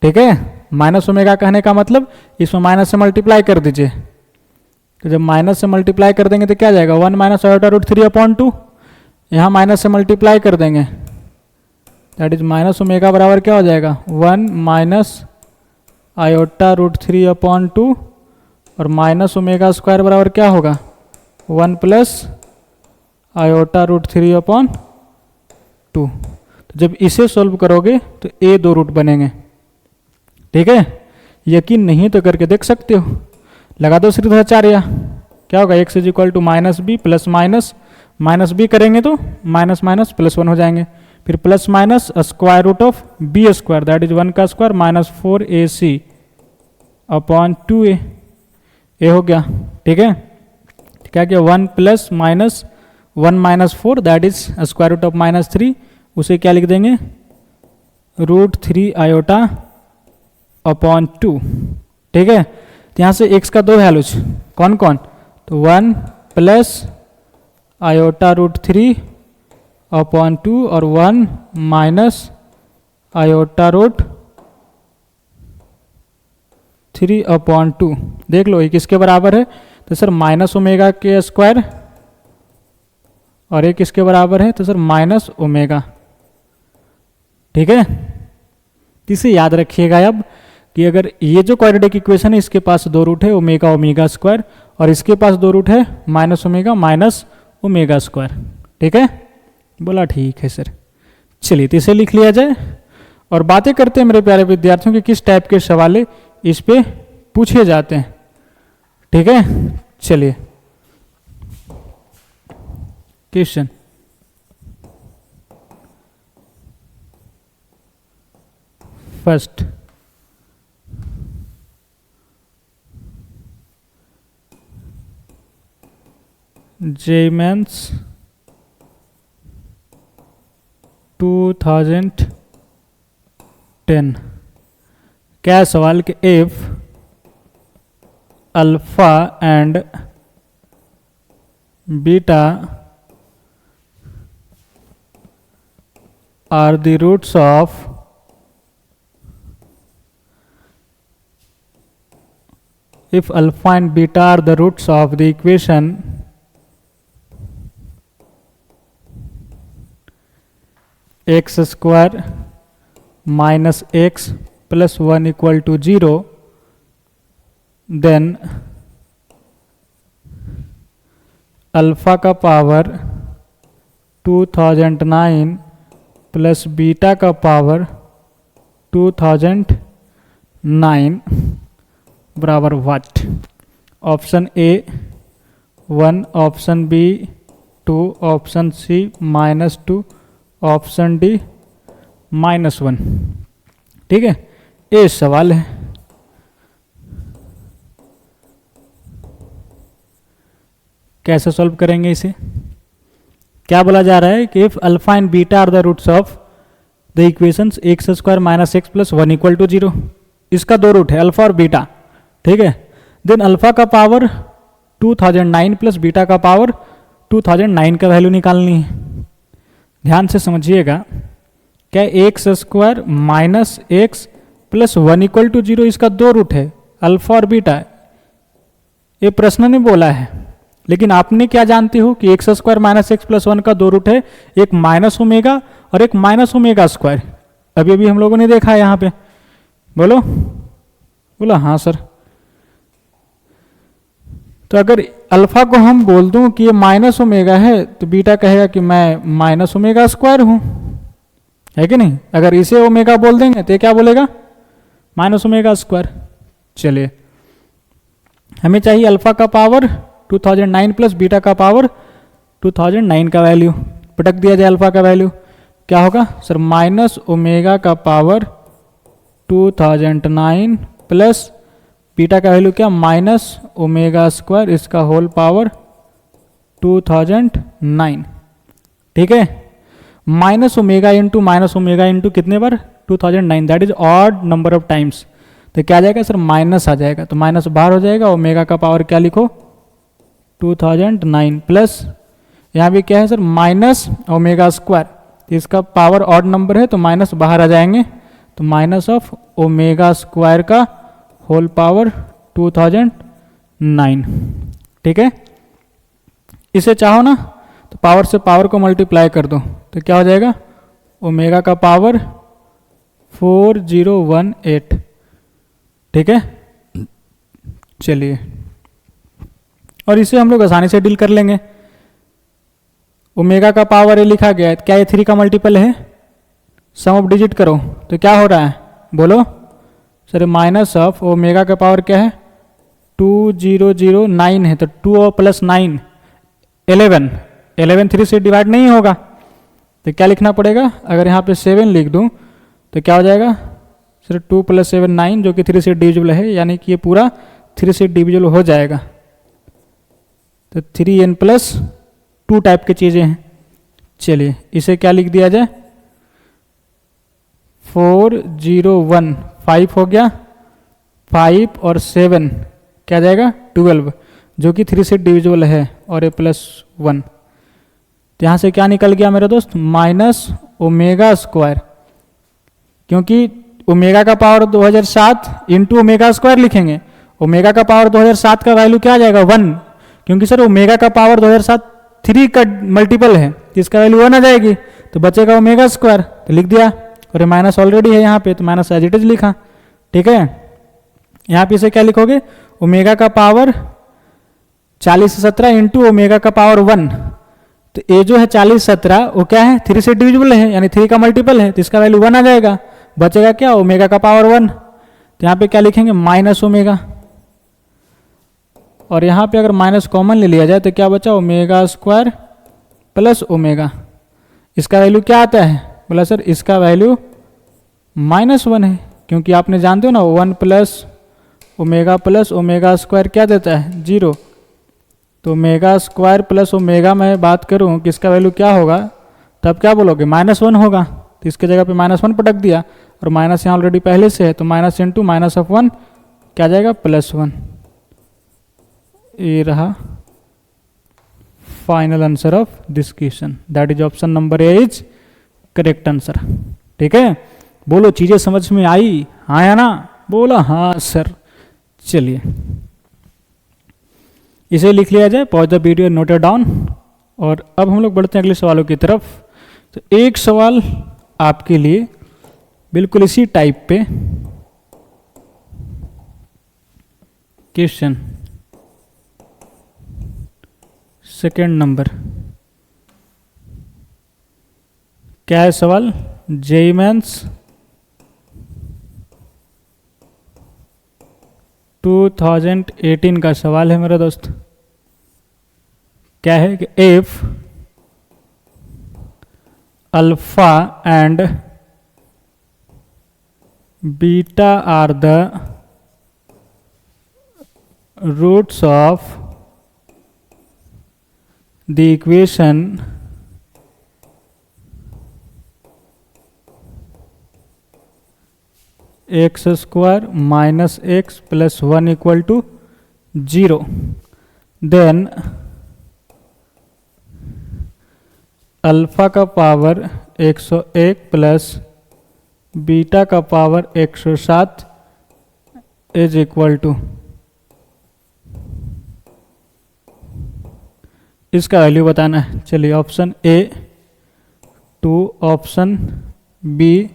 ठीक है, माइनस ओमेगा कहने का मतलब इसमें माइनस से मल्टीप्लाई कर दीजिए, तो जब माइनस से मल्टीप्लाई कर देंगे तो क्या जाएगा, 1 माइनस आयोटा रूट 3/2। यहाँ माइनस से मल्टीप्लाई कर देंगे, दैट इज माइनस ओमेगा बराबर क्या हो जाएगा, 1 माइनस आयोटा रूट 3/2, और माइनस ओमेगा स्क्वायर बराबर क्या होगा, 1 प्लस आयोटा रूट 3/2। तो जब इसे सोल्व करोगे तो ए दो रूट बनेंगे। ठीक है, यकीन नहीं तो करके देख सकते हो, लगा दो श्रीधराचार्य। क्या होगा, x is equal to minus B plus minus B करेंगे तो माइनस माइनस प्लस 1 हो जाएंगे, फिर plus minus square root of B square that is 1 का square minus 4ac upon 2a, ए हो गया। ठीक है, क्या किया, 1 plus minus 1 minus 4 that is square root of -3, उसे क्या लिख देंगे, रूट 3 आयोटा अपॉन 2। ठीक है, तो यहाँ से x का दो वैल्यूज कौन कौन, तो 1 प्लस आयोटा रूट 3/2 और 1 माइनस आयोटा रूट 3/2। देख लो ये किसके बराबर है, तो सर माइनस ओमेगा के स्क्वायर, और ये किसके बराबर है, तो सर माइनस ओमेगा। ठीक है, इसे याद रखिएगा अब कि अगर ये जो क्वाड्रेटिक इक्वेशन है इसके पास दो रूट है ओमेगा ओमेगा स्क्वायर, और इसके पास दो रूट है minus omega minus omega square. ठीक है, बोला ठीक है सर। चलिए तो इसे लिख लिया जाए और बातें करते हैं मेरे प्यारे विद्यार्थियों कि किस टाइप के सवाल इस पे पूछे जाते हैं। ठीक है, चलिए क्वेश्चन। फर्स्ट, जेमेंस 2010। क्या सवाल कि if alpha and beta are the roots of if alpha and beta are the roots of the equation x square minus x plus 1 equal to 0, then alpha का पावर 2009 प्लस बीटा का power 2009 बराबर what? Option A 1, option B 2, option C -2, option D -1। ठीक है, ये सवाल है। कैसे solve करेंगे इसे? क्या बोला जा रहा है कि if alpha and beta are the roots of the equations x square minus x plus 1 equal to 0। इसका दो रूट है, अल्फा और बीटा। ठीक है, देन अल्फा का पावर 2009 प्लस बीटा का पावर 2009 का वैल्यू निकालनी है। ध्यान से समझिएगा, क्या x square minus x plus 1 equal to 0 इसका दो रूट है, अल्फा और बीटा। ये प्रश्न ने बोला है, लेकिन आपने क्या जानते हो कि x square minus x plus 1 का दो रूट है, एक माइनस ओमेगा और एक माइनस ओमेगा स्क्वायर। अभी अभी हम लोगों ने देखा है यहाँ पे। बोलो बोलो हाँ सर। तो अगर अल्फा को हम बोल दूं कि ये माइनस ओमेगा है, तो बीटा कहेगा कि मैं माइनस ओमेगा स्क्वायर हूं, है कि नहीं? अगर इसे ओमेगा बोल देंगे तो ये क्या बोलेगा? Minus omega square. चलिए, हमें चाहिए अल्फा का पावर 2009 प्लस बीटा का पावर 2009 का वैल्यू। पटक दिया जाए अल्फा का वैल्यू, क्या होगा सर? माइनस ओमेगा का पावर 2009 प्लस बीटा का वैल्यू क्या? माइनस ओमेगा स्क्वायर, इसका होल पावर 2009। ठीक है, माइनस ओमेगा इंटू कितने बार? 2009, that is odd number of times. तो क्या आ जाएगा सर? माइनस आ जाएगा, तो माइनस बाहर हो जाएगा। ओमेगा का पावर क्या लिखो? 2009 प्लस यहाँ भी क्या है सर? Minus omega square. इसका पावर ऑड नंबर है तो माइनस बाहर आ जाएंगे, तो माइनस ऑफ ओमेगा स्क्वायर का होल पावर 2009। ठीक है, इसे चाहो ना तो पावर से पावर को मल्टीप्लाई कर दो, तो क्या हो जाएगा? ओमेगा का पावर 4018। ठीक है, चलिए, और इसे हम लोग आसानी से डील कर लेंगे। ओमेगा का पावर ये लिखा गया है, क्या ये 3 का मल्टीपल है? सम ऑफ डिजिट करो तो क्या हो रहा है? बोलो सर। माइनस ऑफ ओमेगा का पावर क्या है? 2009 है, तो 2 प्लस 9 11। 11 3 से डिवाइड नहीं होगा, तो क्या लिखना पड़ेगा? अगर यहाँ पे 7 लिख दूँ तो क्या हो जाएगा सर? 2 प्लस 7 9, जो कि 3 से डिविजिबल है, यानी कि ये पूरा 3 से डिविजिबल हो जाएगा। तो 3n प्लस 2 टाइप की चीज़ें हैं। चलिए, इसे क्या लिख दिया जाए? 401 5 हो गया, 5 और 7 क्या जाएगा? 12, जो कि 3 से डिविजिबल है, और ये +1। तो यहाँ से क्या निकल गया मेरे दोस्त? माइनस ओमेगा स्क्वायर, क्योंकि ओमेगा का पावर 2007 इंटू ओमेगा स्क्वायर लिखेंगे। ओमेगा का पावर 2007 का वैल्यू क्या आ जाएगा? 1, क्योंकि सर ओमेगा का पावर 2007 3 का मल्टीपल है, इसका वैल्यू 1 आ जाएगी, तो बचेगा ओमेगा स्क्वायर। तो लिख दिया, और ये माइनस ऑलरेडी है यहाँ पे, तो माइनस एज इट इज लिखा। ठीक है, यहाँ पे इसे क्या लिखोगे? ओमेगा का पावर 40 से 17 इंटू ओमेगा का पावर 1। तो ये जो है 40 17 वो क्या है? 3 से डिविजिबल है, यानी 3 का मल्टीपल है, तो इसका वैल्यू 1 आ जाएगा। बचेगा क्या? ओमेगा का पावर 1। तो यहाँ पे क्या लिखेंगे? माइनस ओमेगा, और यहाँ पे अगर माइनस कॉमन ले लिया जाए तो क्या बचा? Omega square plus omega. इसका वैल्यू क्या आता है? बोला सर इसका वैल्यू -1 है, क्योंकि आपने जानते हो ना 1 प्लस ओमेगा स्क्वायर क्या देता है? 0। तो ओमेगा स्क्वायर प्लस ओमेगा मैं बात करूँ कि इसका वैल्यू क्या होगा, तब क्या बोलोगे? -1 होगा। तो इसके जगह पे -1 पटक दिया, और माइनस यहाँ ऑलरेडी पहले से है, तो माइनस इंटू माइनस ऑफ 1 क्या जाएगा? +1। ये रहा final answer of this question, that is option number A is correct answer. ठीक है, बोलो चीजें समझ में आई? हाँ या ना? बोला हाँ सर। चलिए, इसे लिख लिया जाए, pause the video, noted down. और अब हम लोग बढ़ते हैं अगले सवालों की तरफ। तो एक सवाल आपके लिए बिल्कुल इसी टाइप पे, क्वेश्चन सेकेंड नंबर। क्या है सवाल? जेई मेंस 2018 का सवाल है मेरा दोस्त। क्या है कि if alpha and beta are the roots of the equation x square minus x plus 1 equal to 0, then alpha का पावर 101 प्लस बीटा का पावर 107 इज इक्वल टू, इसका वैल्यू बताना है। चलिए option A 2, option B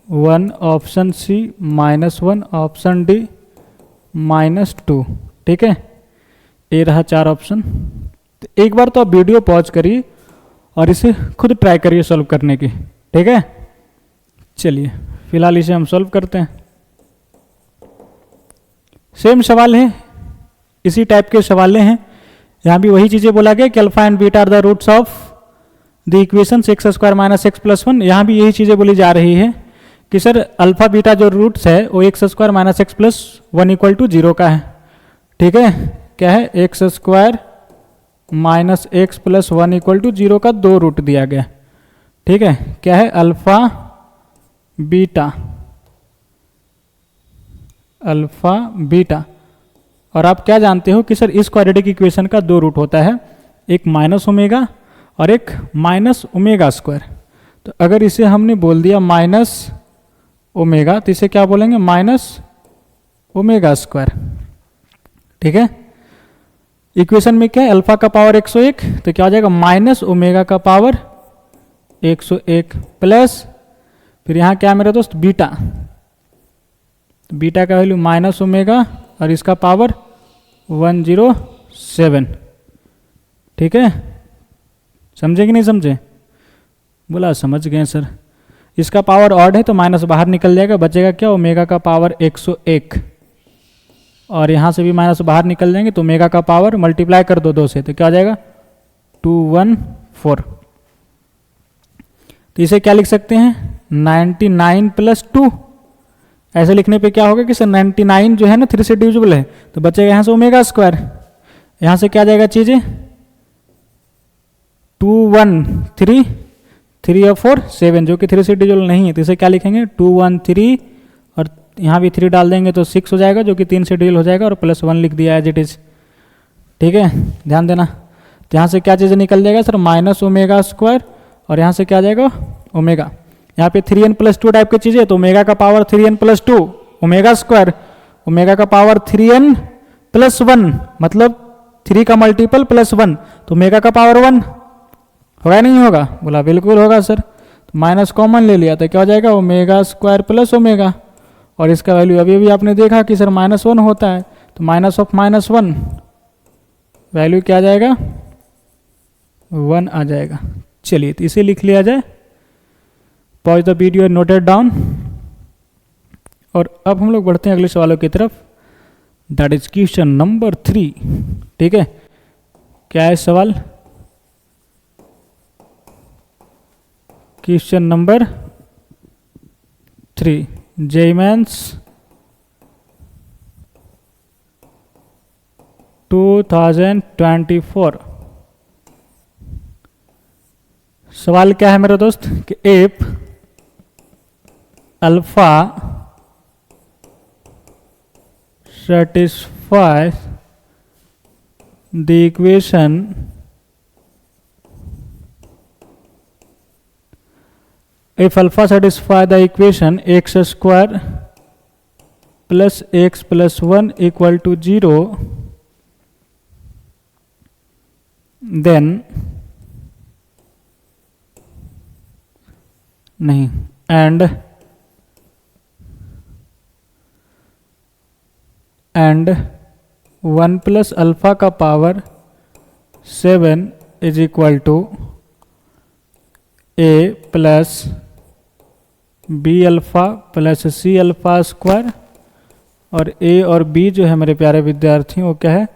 1, option C -1, option D -2। ठीक है, ये रहा 4 ऑप्शन। तो एक बार तो आप वीडियो पॉज करिए और इसे खुद ट्राई करिए सॉल्व करने की। ठीक है, चलिए फिलहाल इसे हम सॉल्व करते हैं। सेम सवाल है, इसी टाइप के सवाल हैं। यहाँ भी वही चीज़ें बोला गया कि alpha and beta are the roots of the equation x square minus x plus 1। यहाँ भी यही चीज़ें बोली जा रही है कि सर अल्फा बीटा जो रूट्स है वो x square minus x plus 1 equal to 0 का है। ठीक है, क्या है, x square minus x plus 1 equal to 0 का 2 रूट दिया गया। ठीक है, क्या है, अल्फा बीटा। और आप क्या जानते हो कि सर इस क्वाड्रेटिक इक्वेशन का 2 रूट होता है, एक माइनस ओमेगा और एक माइनस ओमेगा स्क्वायर। तो अगर इसे हमने बोल दिया माइनस ओमेगा तो इसे क्या बोलेंगे, माइनस ओमेगा स्क्वायर। ठीक है, इक्वेशन में क्या है, अल्फा का पावर 101 तो क्या हो जाएगा, माइनस ओमेगा का पावर 101 प्लस, फिर यहाँ क्या है मेरा दोस्त, बीटा। बीटा का वैल्यू माइनस ओमेगा और इसका पावर 107। ठीक है, समझे कि नहीं समझे? बोला समझ गए सर। इसका पावर ऑड है तो माइनस बाहर निकल जाएगा, बचेगा क्या, ओमेगा का पावर 101। और यहाँ से भी माइनस बाहर निकल जाएंगे तो ओमेगा का पावर मल्टीप्लाई कर दो 2 से तो क्या हो जाएगा, 214। तो इसे क्या लिख सकते हैं, 99 प्लस 2। ऐसे लिखने पे क्या होगा कि सर 99 जो है ना 3 से डिविजिबल है तो बचेगा यहाँ से ओमेगा स्क्वायर। यहाँ से क्या जाएगा चीज़ें, 2 1 3 3 और 4 7 जो कि 3 से डिविजिबल नहीं है तो इसे क्या लिखेंगे, 2 1 3 और यहाँ भी 3 डाल देंगे तो 6 हो जाएगा जो कि 3 से डिविजिबल हो जाएगा और प्लस 1 लिख दिया एज इट इज। ठीक है, ध्यान देना। तो यहाँ से क्या चीज़ें निकल जाएगा सर, माइनस ओमेगा स्क्वायर और यहाँ से क्या आ जाएगा, ओमेगा। यहाँ पे 3n प्लस 2 टाइप की चीज़ें तो ओमेगा का power 3n plus 2 omega square, omega का पावर 3n प्लस 1 मतलब 3 का मल्टीपल प्लस 1 तो ओमेगा का पावर 1 होगा नहीं होगा, बोला बिल्कुल होगा सर। तो माइनस कॉमन ले लिया तो क्या हो जाएगा, ओमेगा स्क्वायर प्लस ओमेगा। और इसका वैल्यू अभी अभी आपने देखा कि सर -1 होता है तो माइनस ऑफ -1 वैल्यू क्या आ जाएगा, 1 आ जाएगा। चलिए तो इसे लिख लिया जाए, pause the video and note it down. और अब हम लोग बढ़ते हैं अगले सवालों की तरफ, दैट इज क्वेश्चन नंबर 3। ठीक है, क्या है सवाल, क्वेश्चन नंबर 3, जेईमेंस 2024। सवाल क्या है मेरा दोस्त कि if alpha satisfies the equation if alpha satisfy the equation x square plus x plus 1 equal to 0 then नहीं and 1 प्लस अल्फा का power 7 is equal to A plus B alpha plus C alpha square और A और B जो है मेरे प्यारे विद्यार्थी वो क्या है,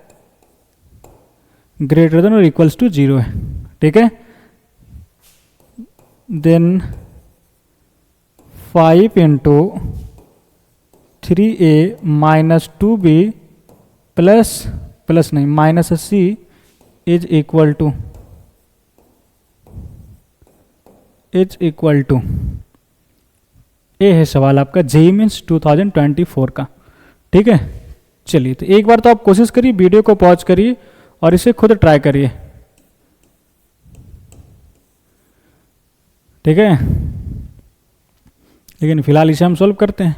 ग्रेटर देन और इक्वल्स टू 0 है। ठीक है, then 5 into 3a minus 2b plus नहीं minus c is equal to ये है सवाल आपका जेईई मीन्स 2024 का। ठीक है, चलिए तो एक बार तो आप कोशिश करिए, वीडियो को पॉज करिए और इसे खुद ट्राई करिए। ठीक है, लेकिन फिलहाल इसे हम सोल्व करते हैं।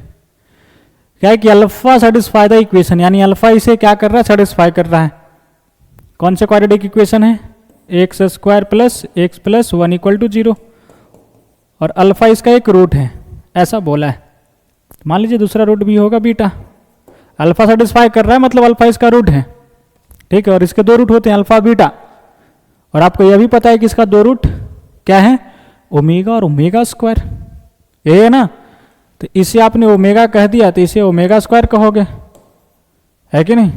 क्या है कि अल्फा सेटिस्फाई द इक्वेशन, यानी अल्फा इसे क्या कर रहा है, सेटिस्फाई कर रहा है। कौन से क्वाड्रेटिक इक्वेशन है, x square plus x plus 1 equal to 0, और अल्फा इसका एक रूट है, ऐसा बोला है। मान लीजिए दूसरा रूट भी होगा बीटा। अल्फा सेटिस्फाई कर रहा है मतलब अल्फा इसका रूट है। ठीक है, और इसके 2 रूट होते हैं अल्फा बीटा, और आपको यह भी पता है कि इसका 2 रूट क्या है, ओमेगा और ओमेगा स्क्वायर, ये है ना। तो इसे आपने ओमेगा कह दिया तो इसे ओमेगा स्क्वायर कहोगे, है कि नहीं।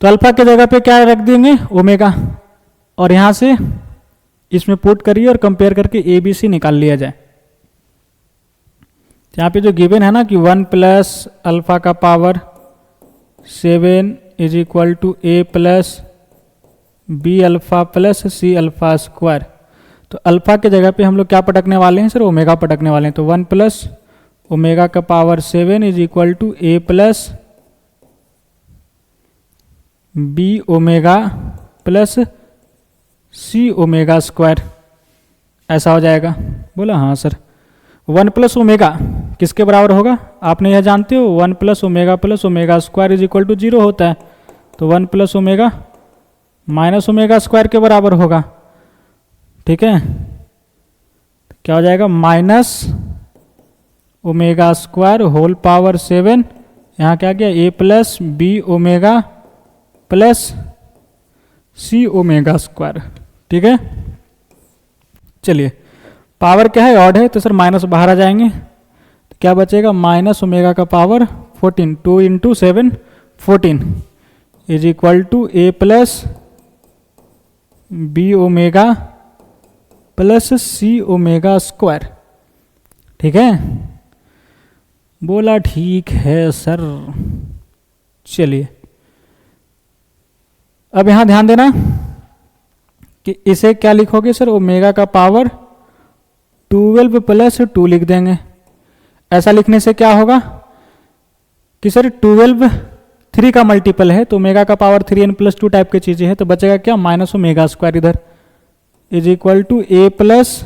तो अल्फा के जगह पे क्या रख देंगे, ओमेगा, और यहां से इसमें पुट करिए और कंपेयर करके ए बी सी निकाल लिया जाए। यहाँ पे जो गिवन है ना कि 1 प्लस अल्फा का power 7 is equal to A plus B alpha plus C alpha square, तो अल्फा के जगह पे हम लोग क्या पटकने वाले हैं सर, ओमेगा पटकने वाले हैं। तो 1 प्लस ओमेगा का power 7 is equal to A plus B omega plus C omega square, ऐसा हो जाएगा। बोला हाँ सर। 1 प्लस ओमेगा किसके बराबर होगा, आपने यह जानते हो, 1 plus omega square is equal to 0 होता है। तो 1 plus omega minus omega square के बराबर होगा। ठीक है, क्या हो जाएगा, minus omega square whole power 7, यहाँ क्या गया, A plus B omega plus C omega square. ठीक है, चलिए पावर क्या है, ऑड है, तो सर माइनस बाहर आ जाएंगे, तो क्या बचेगा, माइनस ओमेगा का power 14, 2 into 7 14 is equal to A plus B omega plus C omega square. ठीक है, बोला ठीक है सर। चलिए अब यहां ध्यान देना कि इसे क्या लिखोगे सर, ओमेगा का पावर 12 प्लस 2 लिख देंगे। ऐसा लिखने से क्या होगा कि सर 12 3 का मल्टीपल है, तो ओमेगा का पावर 3n प्लस 2 टाइप की चीजें हैं, तो बचेगा क्या, माइनस ओमेगा स्क्वायर इधर is equal to A plus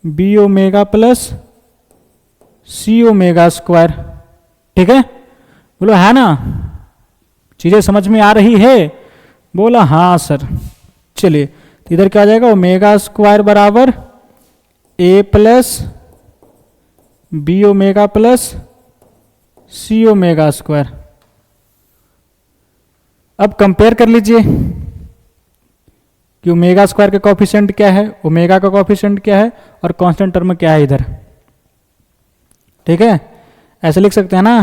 B omega plus C omega square. ठीक है, बोलो है ना, चीजें समझ में आ रही है, बोला हाँ सर। चलिए तो इधर क्या आ जाएगा, ओमेगा स्क्वायर बराबर ए plus B omega plus C omega square. अब कंपेयर कर लीजिए कि ओमेगा स्क्वायर का कोफिशिएंट क्या है, ओमेगा का कोफिशिएंट क्या है, और कांस्टेंट टर्म क्या है इधर। ठीक है, ऐसे लिख सकते हैं ना,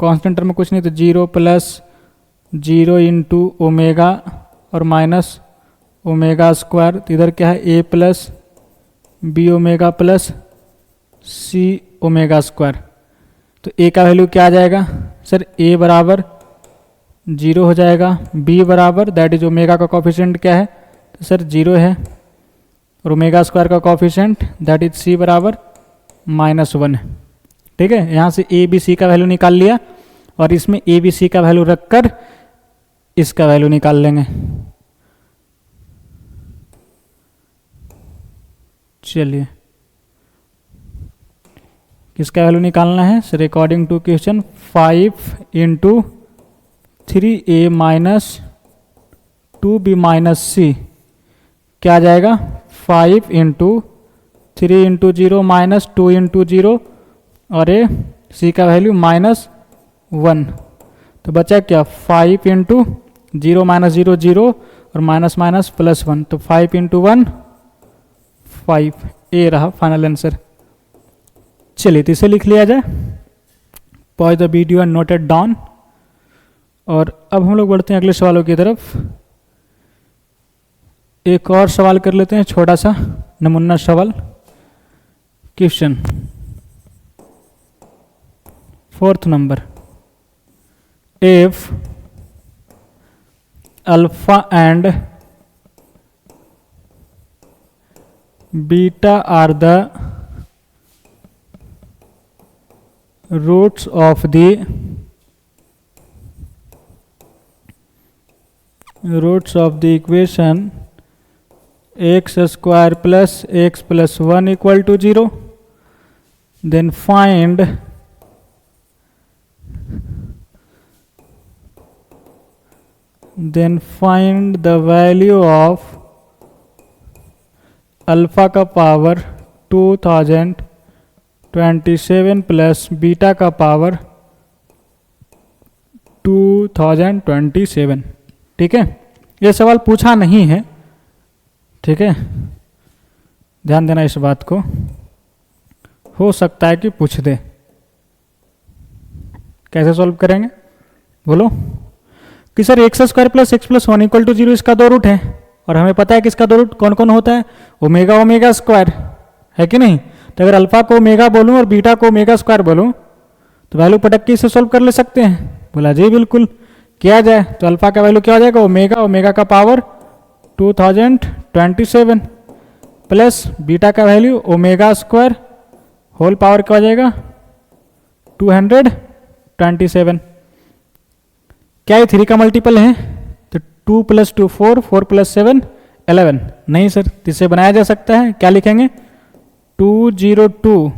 कांस्टेंट टर्म कुछ नहीं तो 0 प्लस 0 इंटू ओमेगा और माइनस ओमेगा स्क्वायर, तो इधर क्या है, ए plus B omega plus C omega square. तो ए का वैल्यू क्या आ जाएगा सर, ए बराबर 0 हो जाएगा, बी बराबर दैट इज ओमेगा का कोफिशिएंट क्या है, तो सर 0 है, और ओमेगा स्क्वायर का कोफिशिएंट दैट इज सी बराबर -1 है। ठीक है, यहाँ से ए बी सी का वैल्यू निकाल लिया, और इसमें ए बी सी का वैल्यू रखकर इसका वैल्यू निकाल लेंगे। चलिए किसका वैल्यू निकालना है sir, according to question 5 into 3a minus 2b minus c, क्या आ जाएगा, 5 इंटू 3 इंटू 0 माइनस 2 इंटू 0, और ये सी का वैल्यू -1, तो बचा क्या, 5 इंटू 0 माइनस 0 0 और माइनस माइनस +1, तो 5 इंटू 1 5, ए रहा फाइनल आंसर। चलिए तो इसे लिख लिया जाए, pause the video and note it down. और अब हम लोग बढ़ते हैं अगले सवालों की तरफ। एक और सवाल कर लेते हैं, छोटा सा नमूना सवाल। Question 4th number, if alpha and beta are the roots of the equation x square plus x plus 1 equal to 0, then find the value of alpha का पावर 2027 प्लस बीटा का पावर 2027। ठीक है, ये सवाल पूछा नहीं है, ठीक है, ध्यान देना इस बात को, हो सकता है कि पूछ दे। कैसे सॉल्व करेंगे बोलो? कि sir x square plus x plus 1 equal to 0 इसका दो रूट है, और हमें पता है कि इसका दो रूट कौन कौन होता है, ओमेगा ओमेगा स्क्वायर, है कि नहीं? तो अगर अल्फा को ओमेगा बोलूं और बीटा को ओमेगा स्क्वायर बोलूं तो वैल्यू पटक के इसे सॉल्व कर ले सकते हैं। बोला जी बिल्कुल, किया जाए। तो अल्फा का वैल्यू क्या हो जाएगा, ओमेगा, ओमेगा का पावर 2027 प्लस बीटा का value omega square whole power क्या हो जाएगा 227। क्या ये 3 का मल्टीपल है? तो 2 + 2 4, 4 + 7 11। नहीं सर, इसे बनाया जा सकता है। क्या लिखेंगे 202,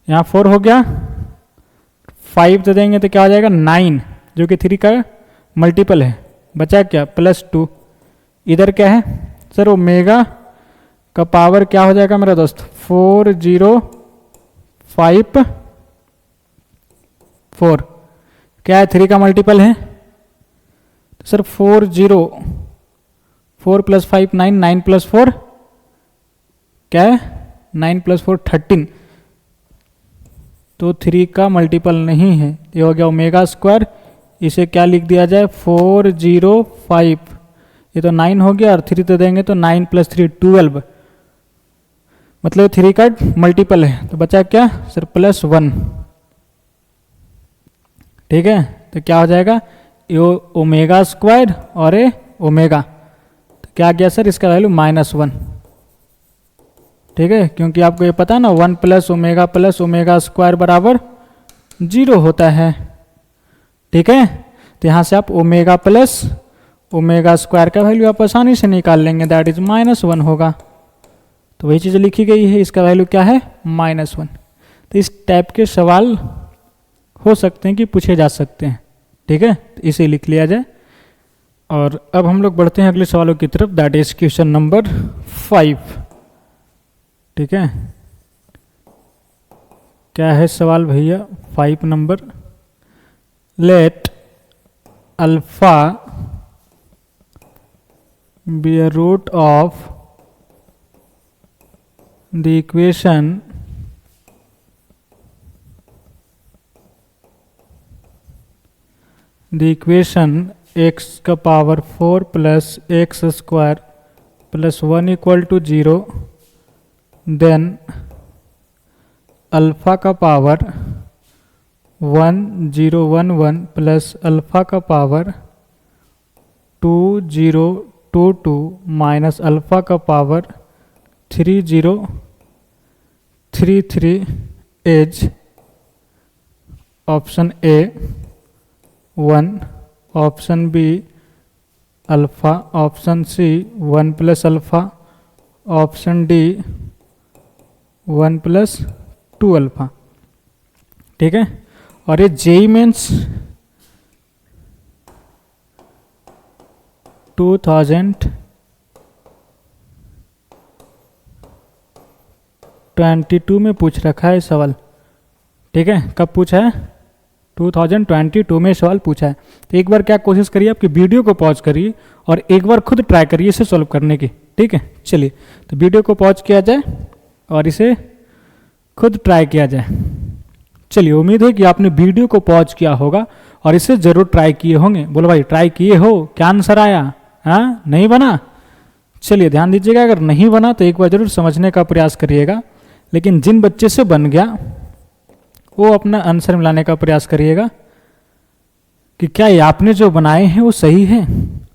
यहाँ 4 हो गया, 5 दे देंगे तो क्या हो जाएगा 9, जो कि 3 का मल्टीपल है। बचा क्या +2। इधर क्या है सर, ओमेगा का पावर क्या हो जाएगा मेरा दोस्त 405 क्या है 3 का मल्टीपल है तो सर 4 + 5 9, 9 + 4 क्या है 9 + 4 13, तो 3 का मल्टीपल नहीं है। ये हो गया ओमेगा स्क्वायर, इसे क्या लिख दिया जाए 405, ये तो 9 हो गया और 3 तो देंगे तो 9 + 3 12, मतलब 3 का मल्टीपल है। तो बचा क्या सर +1। ठीक है, तो क्या हो जाएगा ये ओमेगा स्क्वायर और ये ओमेगा, तो क्या गया सर इसका वैल्यू -1। ठीक है, क्योंकि आपको ये पता है ना 1 + ओमेगा स्क्वायर बराबर 0 होता है। ठीक है, तो यहाँ से आप ओमेगा प्लस ओमेगा स्क्वायर का वैल्यू आप आसानी से निकाल लेंगे, दैट इज -1 होगा। तो वही चीज़ लिखी गई है, इसका वैल्यू क्या है -1। तो इस टाइप के सवाल हो सकते हैं कि पूछे जा सकते हैं। ठीक है, तो इसे लिख लिया जाए। और अब हम लोग बढ़ते हैं अगले सवालों की तरफ, दैट इज क्वेश्चन नंबर 5। ठीक है, क्या है सवाल भैया 5 number, let alpha be a root of the equation x का power 4 + x square + 1 equal to 0, then alpha का पावर 1011 प्लस अल्फा का पावर 2022 माइनस अल्फा का power 3033 is option A 1, option B alpha, option C 1 + alpha, option D 1 + 2 alpha. ठीक है, और ये JEE mains 2022 में पूछ रखा है सवाल। ठीक है, कब पूछा है 2022 में सवाल पूछा है। तो एक बार क्या कोशिश करिए, आपकी वीडियो को पॉज करिए और एक बार खुद ट्राई करिए इसे सॉल्व करने की। ठीक है, चलिए तो वीडियो को पॉज किया जाए और इसे खुद ट्राई किया जाए। चलिए, उम्मीद है कि आपने वीडियो को पॉज किया होगा और इसे जरूर ट्राई किए होंगे। बोलो भाई, ट्राई किए हो? क्या आंसर आया? हाँ, नहीं बना? चलिए ध्यान दीजिएगा, अगर नहीं बना तो एक बार जरूर समझने का प्रयास करिएगा, लेकिन जिन बच्चे से बन गया वो अपना आंसर मिलाने का प्रयास करिएगा कि क्या ये आपने जो बनाए हैं वो सही है।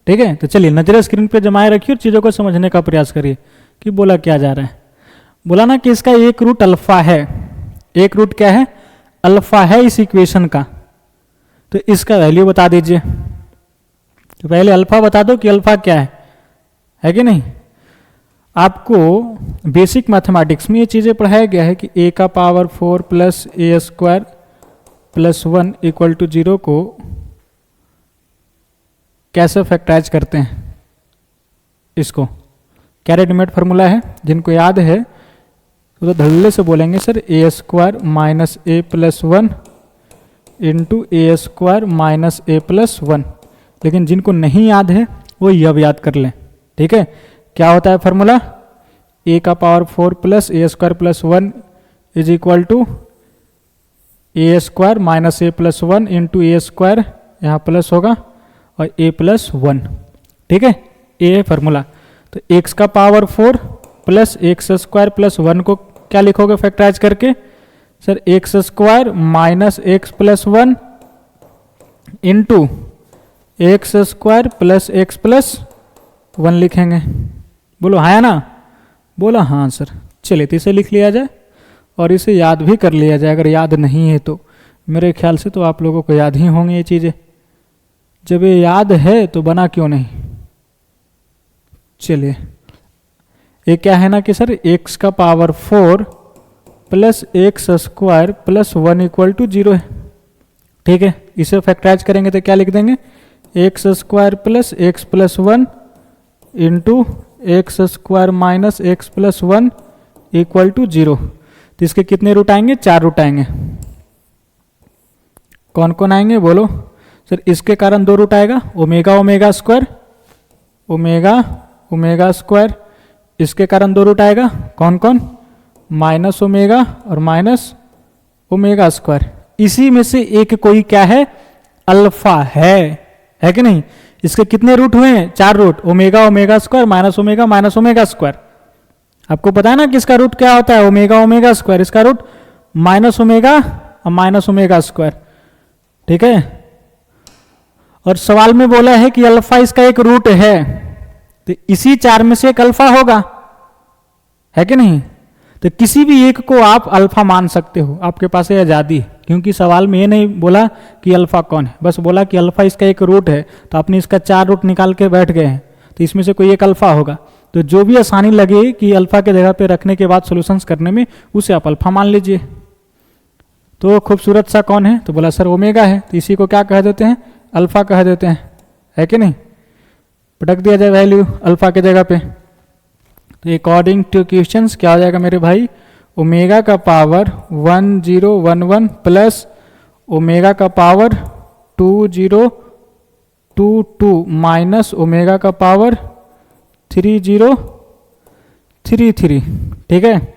ठीक है, तो चलिए नजर स्क्रीन पे जमाए रखिए और चीज़ों को समझने का प्रयास करिए कि बोला क्या जा रहा है। बोला ना कि इसका एक रूट अल्फा है। एक रूट क्या है? अल्फा है इस इक्वेशन का। तो इसका वैल्यू बता दीजिए। तो पहले अल्फा बता दो कि अल्फा क्या है कि नहीं। आपको बेसिक मैथमेटिक्स में ये चीज़ें पढ़ाया गया है कि a का power 4 plus A square plus 1 equal to 0 को कैसे फैक्टराइज करते हैं। इसको क्या रेडीमेड फार्मूला है, जिनको याद है तो धड़ल्ले से बोलेंगे sir A square minus A plus 1 into A square minus A plus 1। लेकिन जिनको नहीं याद है वो अब याद कर लें। ठीक है, क्या होता है फार्मूला? ए का power 4 plus A square plus 1 is equal to A square minus A plus 1 into A square, यहाँ प्लस होगा, और ए प्लस 1। ठीक है, ए है फार्मूला। तो एक्स का power 4 plus x square plus 1 को क्या लिखोगे फैक्टराइज करके? Sir x square minus x plus 1 into x square plus x plus 1 लिखेंगे। बोलो हाँ या ना? बोला हाँ सर। चलिए तो इसे लिख लिया जाए और इसे याद भी कर लिया जाए। अगर याद नहीं है तो मेरे ख्याल से तो आप लोगों को याद ही होंगी ये चीज़ें। जब ये याद है तो बना क्यों नहीं। चलिए, ये क्या है ना कि सर एक्स का power 4 plus x square plus 1 equal to 0 है। ठीक है, इसे फैक्टराइज करेंगे तो क्या लिख देंगे? X square plus x plus 1 into x square minus x plus 1 equal to 0। तो इसके कितने रूट आएंगे? 4 रूट आएंगे। कौन कौन आएंगे बोलो? सर इसके कारण 2 रूट आएगा, omega omega square, omega omega square. इसके कारण 2 रूट आएगा, कौन कौन? माइनस ओमेगा और माइनस ओमेगा स्क्वायर। इसी में से एक कोई क्या है? अल्फा है कि नहीं। इसके कितने रूट हुए हैं? 4 root, omega omega square minus omega square. आपको पता है ना कि इसका रूट क्या होता है? Omega omega square. इसका रूट माइनस ओमेगा और माइनस ओमेगा स्क्वायर। ठीक है, और सवाल में बोला है कि अल्फा इसका एक रूट है, तो इसी 4 में से एक अल्फा होगा, है कि नहीं। तो किसी भी एक को आप अल्फा मान सकते हो, आपके पास ये आज़ादी है। क्योंकि सवाल में ये नहीं बोला कि अल्फा कौन है, बस बोला कि अल्फा इसका एक रूट है। तो आपने इसका 4 रूट निकाल के बैठ गए हैं, तो इसमें से कोई एक अल्फा होगा। तो जो भी आसानी लगे कि अल्फा के जगह पे रखने के बाद सॉल्यूशंस करने में, उसे आप अल्फा मान लीजिए। तो खूबसूरत सा कौन है? तो बोला सर ओमेगा है। तो इसी को क्या कह देते हैं? अल्फा कह देते हैं, है कि नहीं। पटक दिया जाए वैल्यू अल्फा के जगह पे। तो अकॉर्डिंग टू क्वेश्चंस क्या हो जाएगा मेरे भाई? ओमेगा का पावर 1011 प्लस ओमेगा का पावर 2022 माइनस ओमेगा का पावर 3033। ठीक है,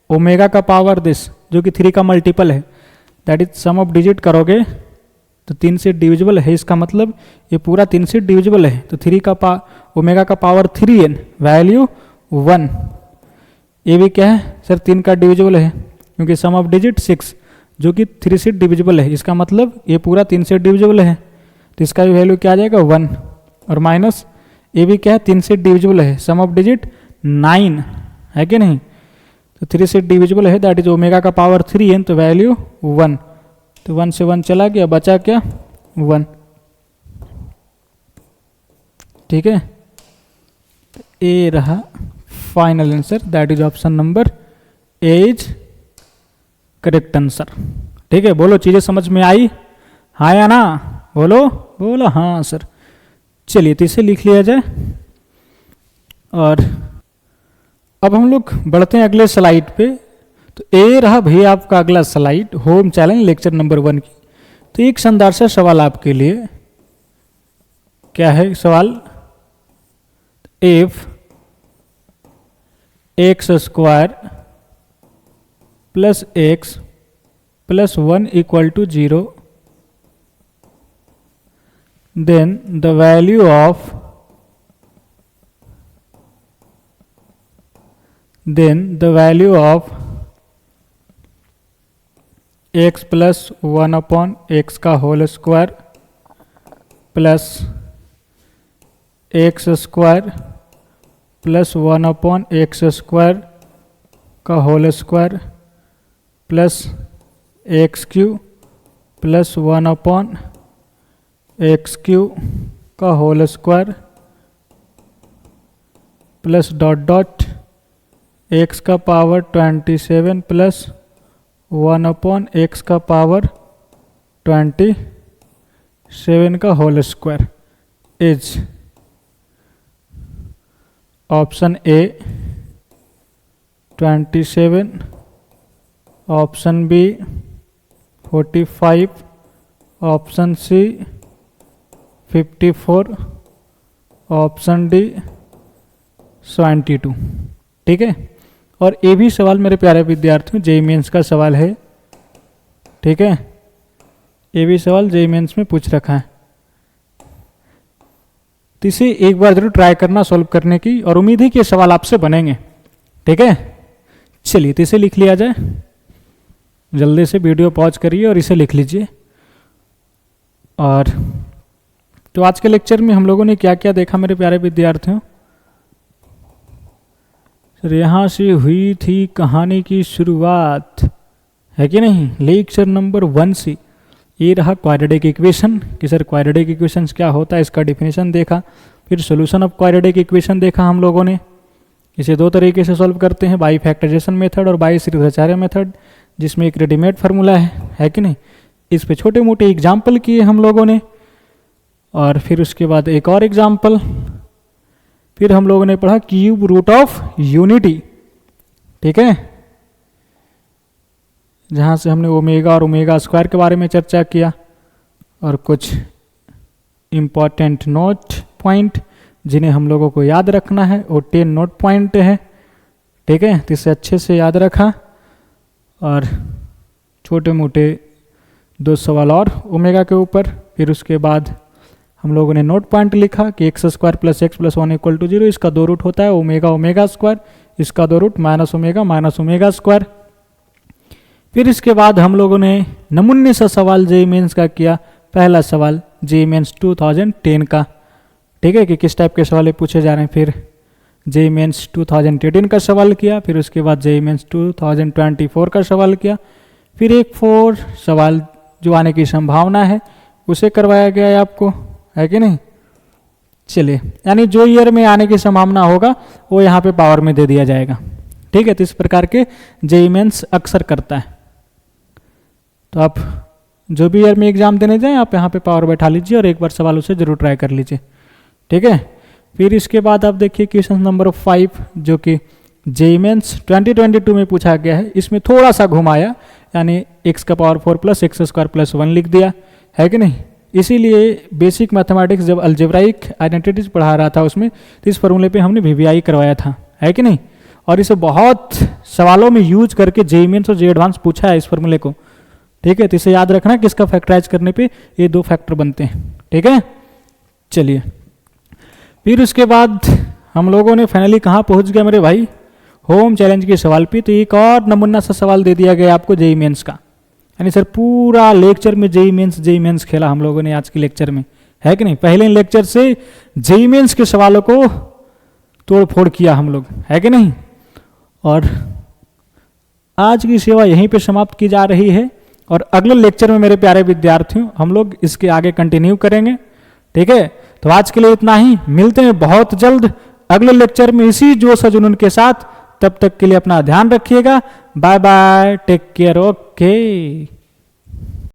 ओमेगा का पावर दिस जो कि 3 का मल्टीपल है, that is sum of digit करोगे तो 3 से डिविजिबल है। इसका मतलब ये पूरा 3 से डिविजिबल है। तो 3 का ओमेगा का पावर 3n वैल्यू 1। ये भी क्या है सर? 3 का डिविजिबल है, क्योंकि सम ऑफ डिजिट 6 जो कि 3 से डिविजिबल है। इसका मतलब ये पूरा 3 से डिविजिबल है, तो इसका भी वैल्यू क्या आ जाएगा? 1। और माइनस ये भी क्या है? 3 से डिविजिबल है, सम ऑफ डिजिट 9, है कि नहीं। तो 3 से डिविजिबल है, दैट इज ओमेगा का पावर 3n, तो वैल्यू 1। तो 1 से 1 चला गया, बचा क्या? 1। ठीक है, ए रहा final answer, that is option number A is correct answer. ठीक है, बोलो चीजें समझ में आई? हाँ या ना? बोलो बोलो हाँ सर। चलिए तो इसे लिख लिया जाए और अब हम लोग बढ़ते हैं अगले स्लाइड पे। तो ए रहा भैया आपका अगला slide, home challenge lecture number 1 की। तो एक शानदार सा सवाल आपके लिए, क्या है सवाल? If x square plus x plus 1 equal to 0, then the value of x plus 1 upon x का whole square plus x square plus 1 upon x square का whole square plus x cube plus 1 upon x cube का whole square plus dot dot x का power 27 plus 1 upon x का power 27 का whole square is option A 27, option B 45, option C 54, option D 72। ठीक है, और ये भी सवाल मेरे प्यारे विद्यार्थियों जेईई मेंस का सवाल है। ठीक है, ये भी सवाल जेईई मेंस में पूछ रखा है, तो इसे एक बार जरूर ट्राई करना सॉल्व करने की, और उम्मीद है कि ये सवाल आपसे बनेंगे। ठीक है, चलिए तो इसे लिख लिया जाए। जल्दी से वीडियो पॉज करिए और इसे लिख लीजिए। और तो आज के लेक्चर में हम लोगों ने क्या क्या देखा मेरे प्यारे विद्यार्थियों। सर यहाँ से हुई थी कहानी की शुरुआत, है कि नहीं, लेक्चर नंबर 1 से। ये रहा क्वाड्रेटिक इक्वेशन कि सर क्वाड्रेटिक इक्वेशंस क्या होता है, इसका डिफिनेशन देखा। फिर सॉल्यूशन ऑफ क्वाड्रेटिक इक्वेशन देखा हम लोगों ने। इसे दो तरीके से सॉल्व करते हैं, बाई फैक्टराइजेशन मेथड और बाई श्रीधराचार्य मेथड, जिसमें एक रेडीमेड फार्मूला है कि नहीं। इस पे छोटे मोटे एग्जाम्पल किए हम लोगों ने, और फिर उसके बाद एक और एग्जाम्पल। फिर हम लोगों ने पढ़ा क्यूब रूट ऑफ यूनिटी। ठीक है, जहाँ से हमने ओमेगा और ओमेगा स्क्वायर के बारे में चर्चा किया, और कुछ इम्पॉर्टेंट नोट पॉइंट जिन्हें हम लोगों को याद रखना है, वो 10 नोट पॉइंट है। ठीक है, तो इसे अच्छे से याद रखा, और छोटे मोटे 2 सवाल और ओमेगा के ऊपर। फिर उसके बाद हम लोगों ने नोट पॉइंट लिखा कि x square plus x plus 1 equal to 0, इसका 2 रूट होता है ओमेगा ओमेगा स्क्वायर, इसका 2 रूट माइनस ओमेगा स्क्वायर। फिर इसके बाद हम लोगों ने नमूने सा सवाल जेईई मेंस का किया। पहला सवाल जेईई मेंस 2010 का, ठीक है, कि किस टाइप के सवाल पूछे जा रहे हैं। फिर जेईई मेंस 2018 का सवाल किया। फिर उसके बाद जेईई मेंस 2024 का सवाल किया। फिर एक 4 सवाल जो आने की संभावना है उसे करवाया गया है आपको, है कि नहीं। चलिए, यानी जो ईयर में आने की संभावना होगा वो यहाँ पे पावर में दे दिया जाएगा। ठीक है, तो इस प्रकार के जेईई मेंस अक्सर करता है। तो आप जो भी ईयर में एग्जाम देने जाएं, आप यहाँ पे पावर बैठा लीजिए और एक बार सवाल उसे जरूर ट्राई कर लीजिए। ठीक है, फिर इसके बाद आप देखिए क्वेश्चन नंबर 5, जो कि जेईई मेंस 2022 में पूछा गया है। इसमें थोड़ा सा घुमाया, यानी x का power 4 plus x square plus 1 लिख दिया, है कि नहीं। इसीलिए बेसिक मैथमेटिक्स जब अलजेब्राइक आइडेंटिटीज पढ़ा रहा था उसमें, तो इस फॉर्मूले पे हमने वीवीआई करवाया था, है कि नहीं। और इसे बहुत सवालों में यूज करके जेईई मेंस और जेईई एडवांस पूछा है इस फॉर्मूले को। ठीक है, तो इसे याद रखना कि इसका फैक्टराइज करने पे ये 2 फैक्टर बनते हैं। ठीक है, चलिए, फिर उसके बाद हम लोगों ने फाइनली कहाँ पहुंच गया मेरे भाई, होम चैलेंज के सवाल पे। तो एक और नमूना सा सवाल दे दिया गया आपको जेईई मेंस का, यानी सर पूरा लेक्चर में जेईई मेंस खेला हम लोगों ने आज के लेक्चर में, है कि नहीं। पहले लेक्चर से जेईई मेंस के सवालों को तोड़ फोड़ किया हम लोग, है कि नहीं। और आज की सेवा यहीं पे समाप्त की जा रही है, और अगले लेक्चर में मेरे प्यारे विद्यार्थियों हम लोग इसके आगे कंटिन्यू करेंगे। ठीक है, तो आज के लिए इतना ही, मिलते हैं बहुत जल्द अगले लेक्चर में इसी जोश और जुनून के साथ। तब तक के लिए अपना ध्यान रखिएगा। Bye bye, take care, okay.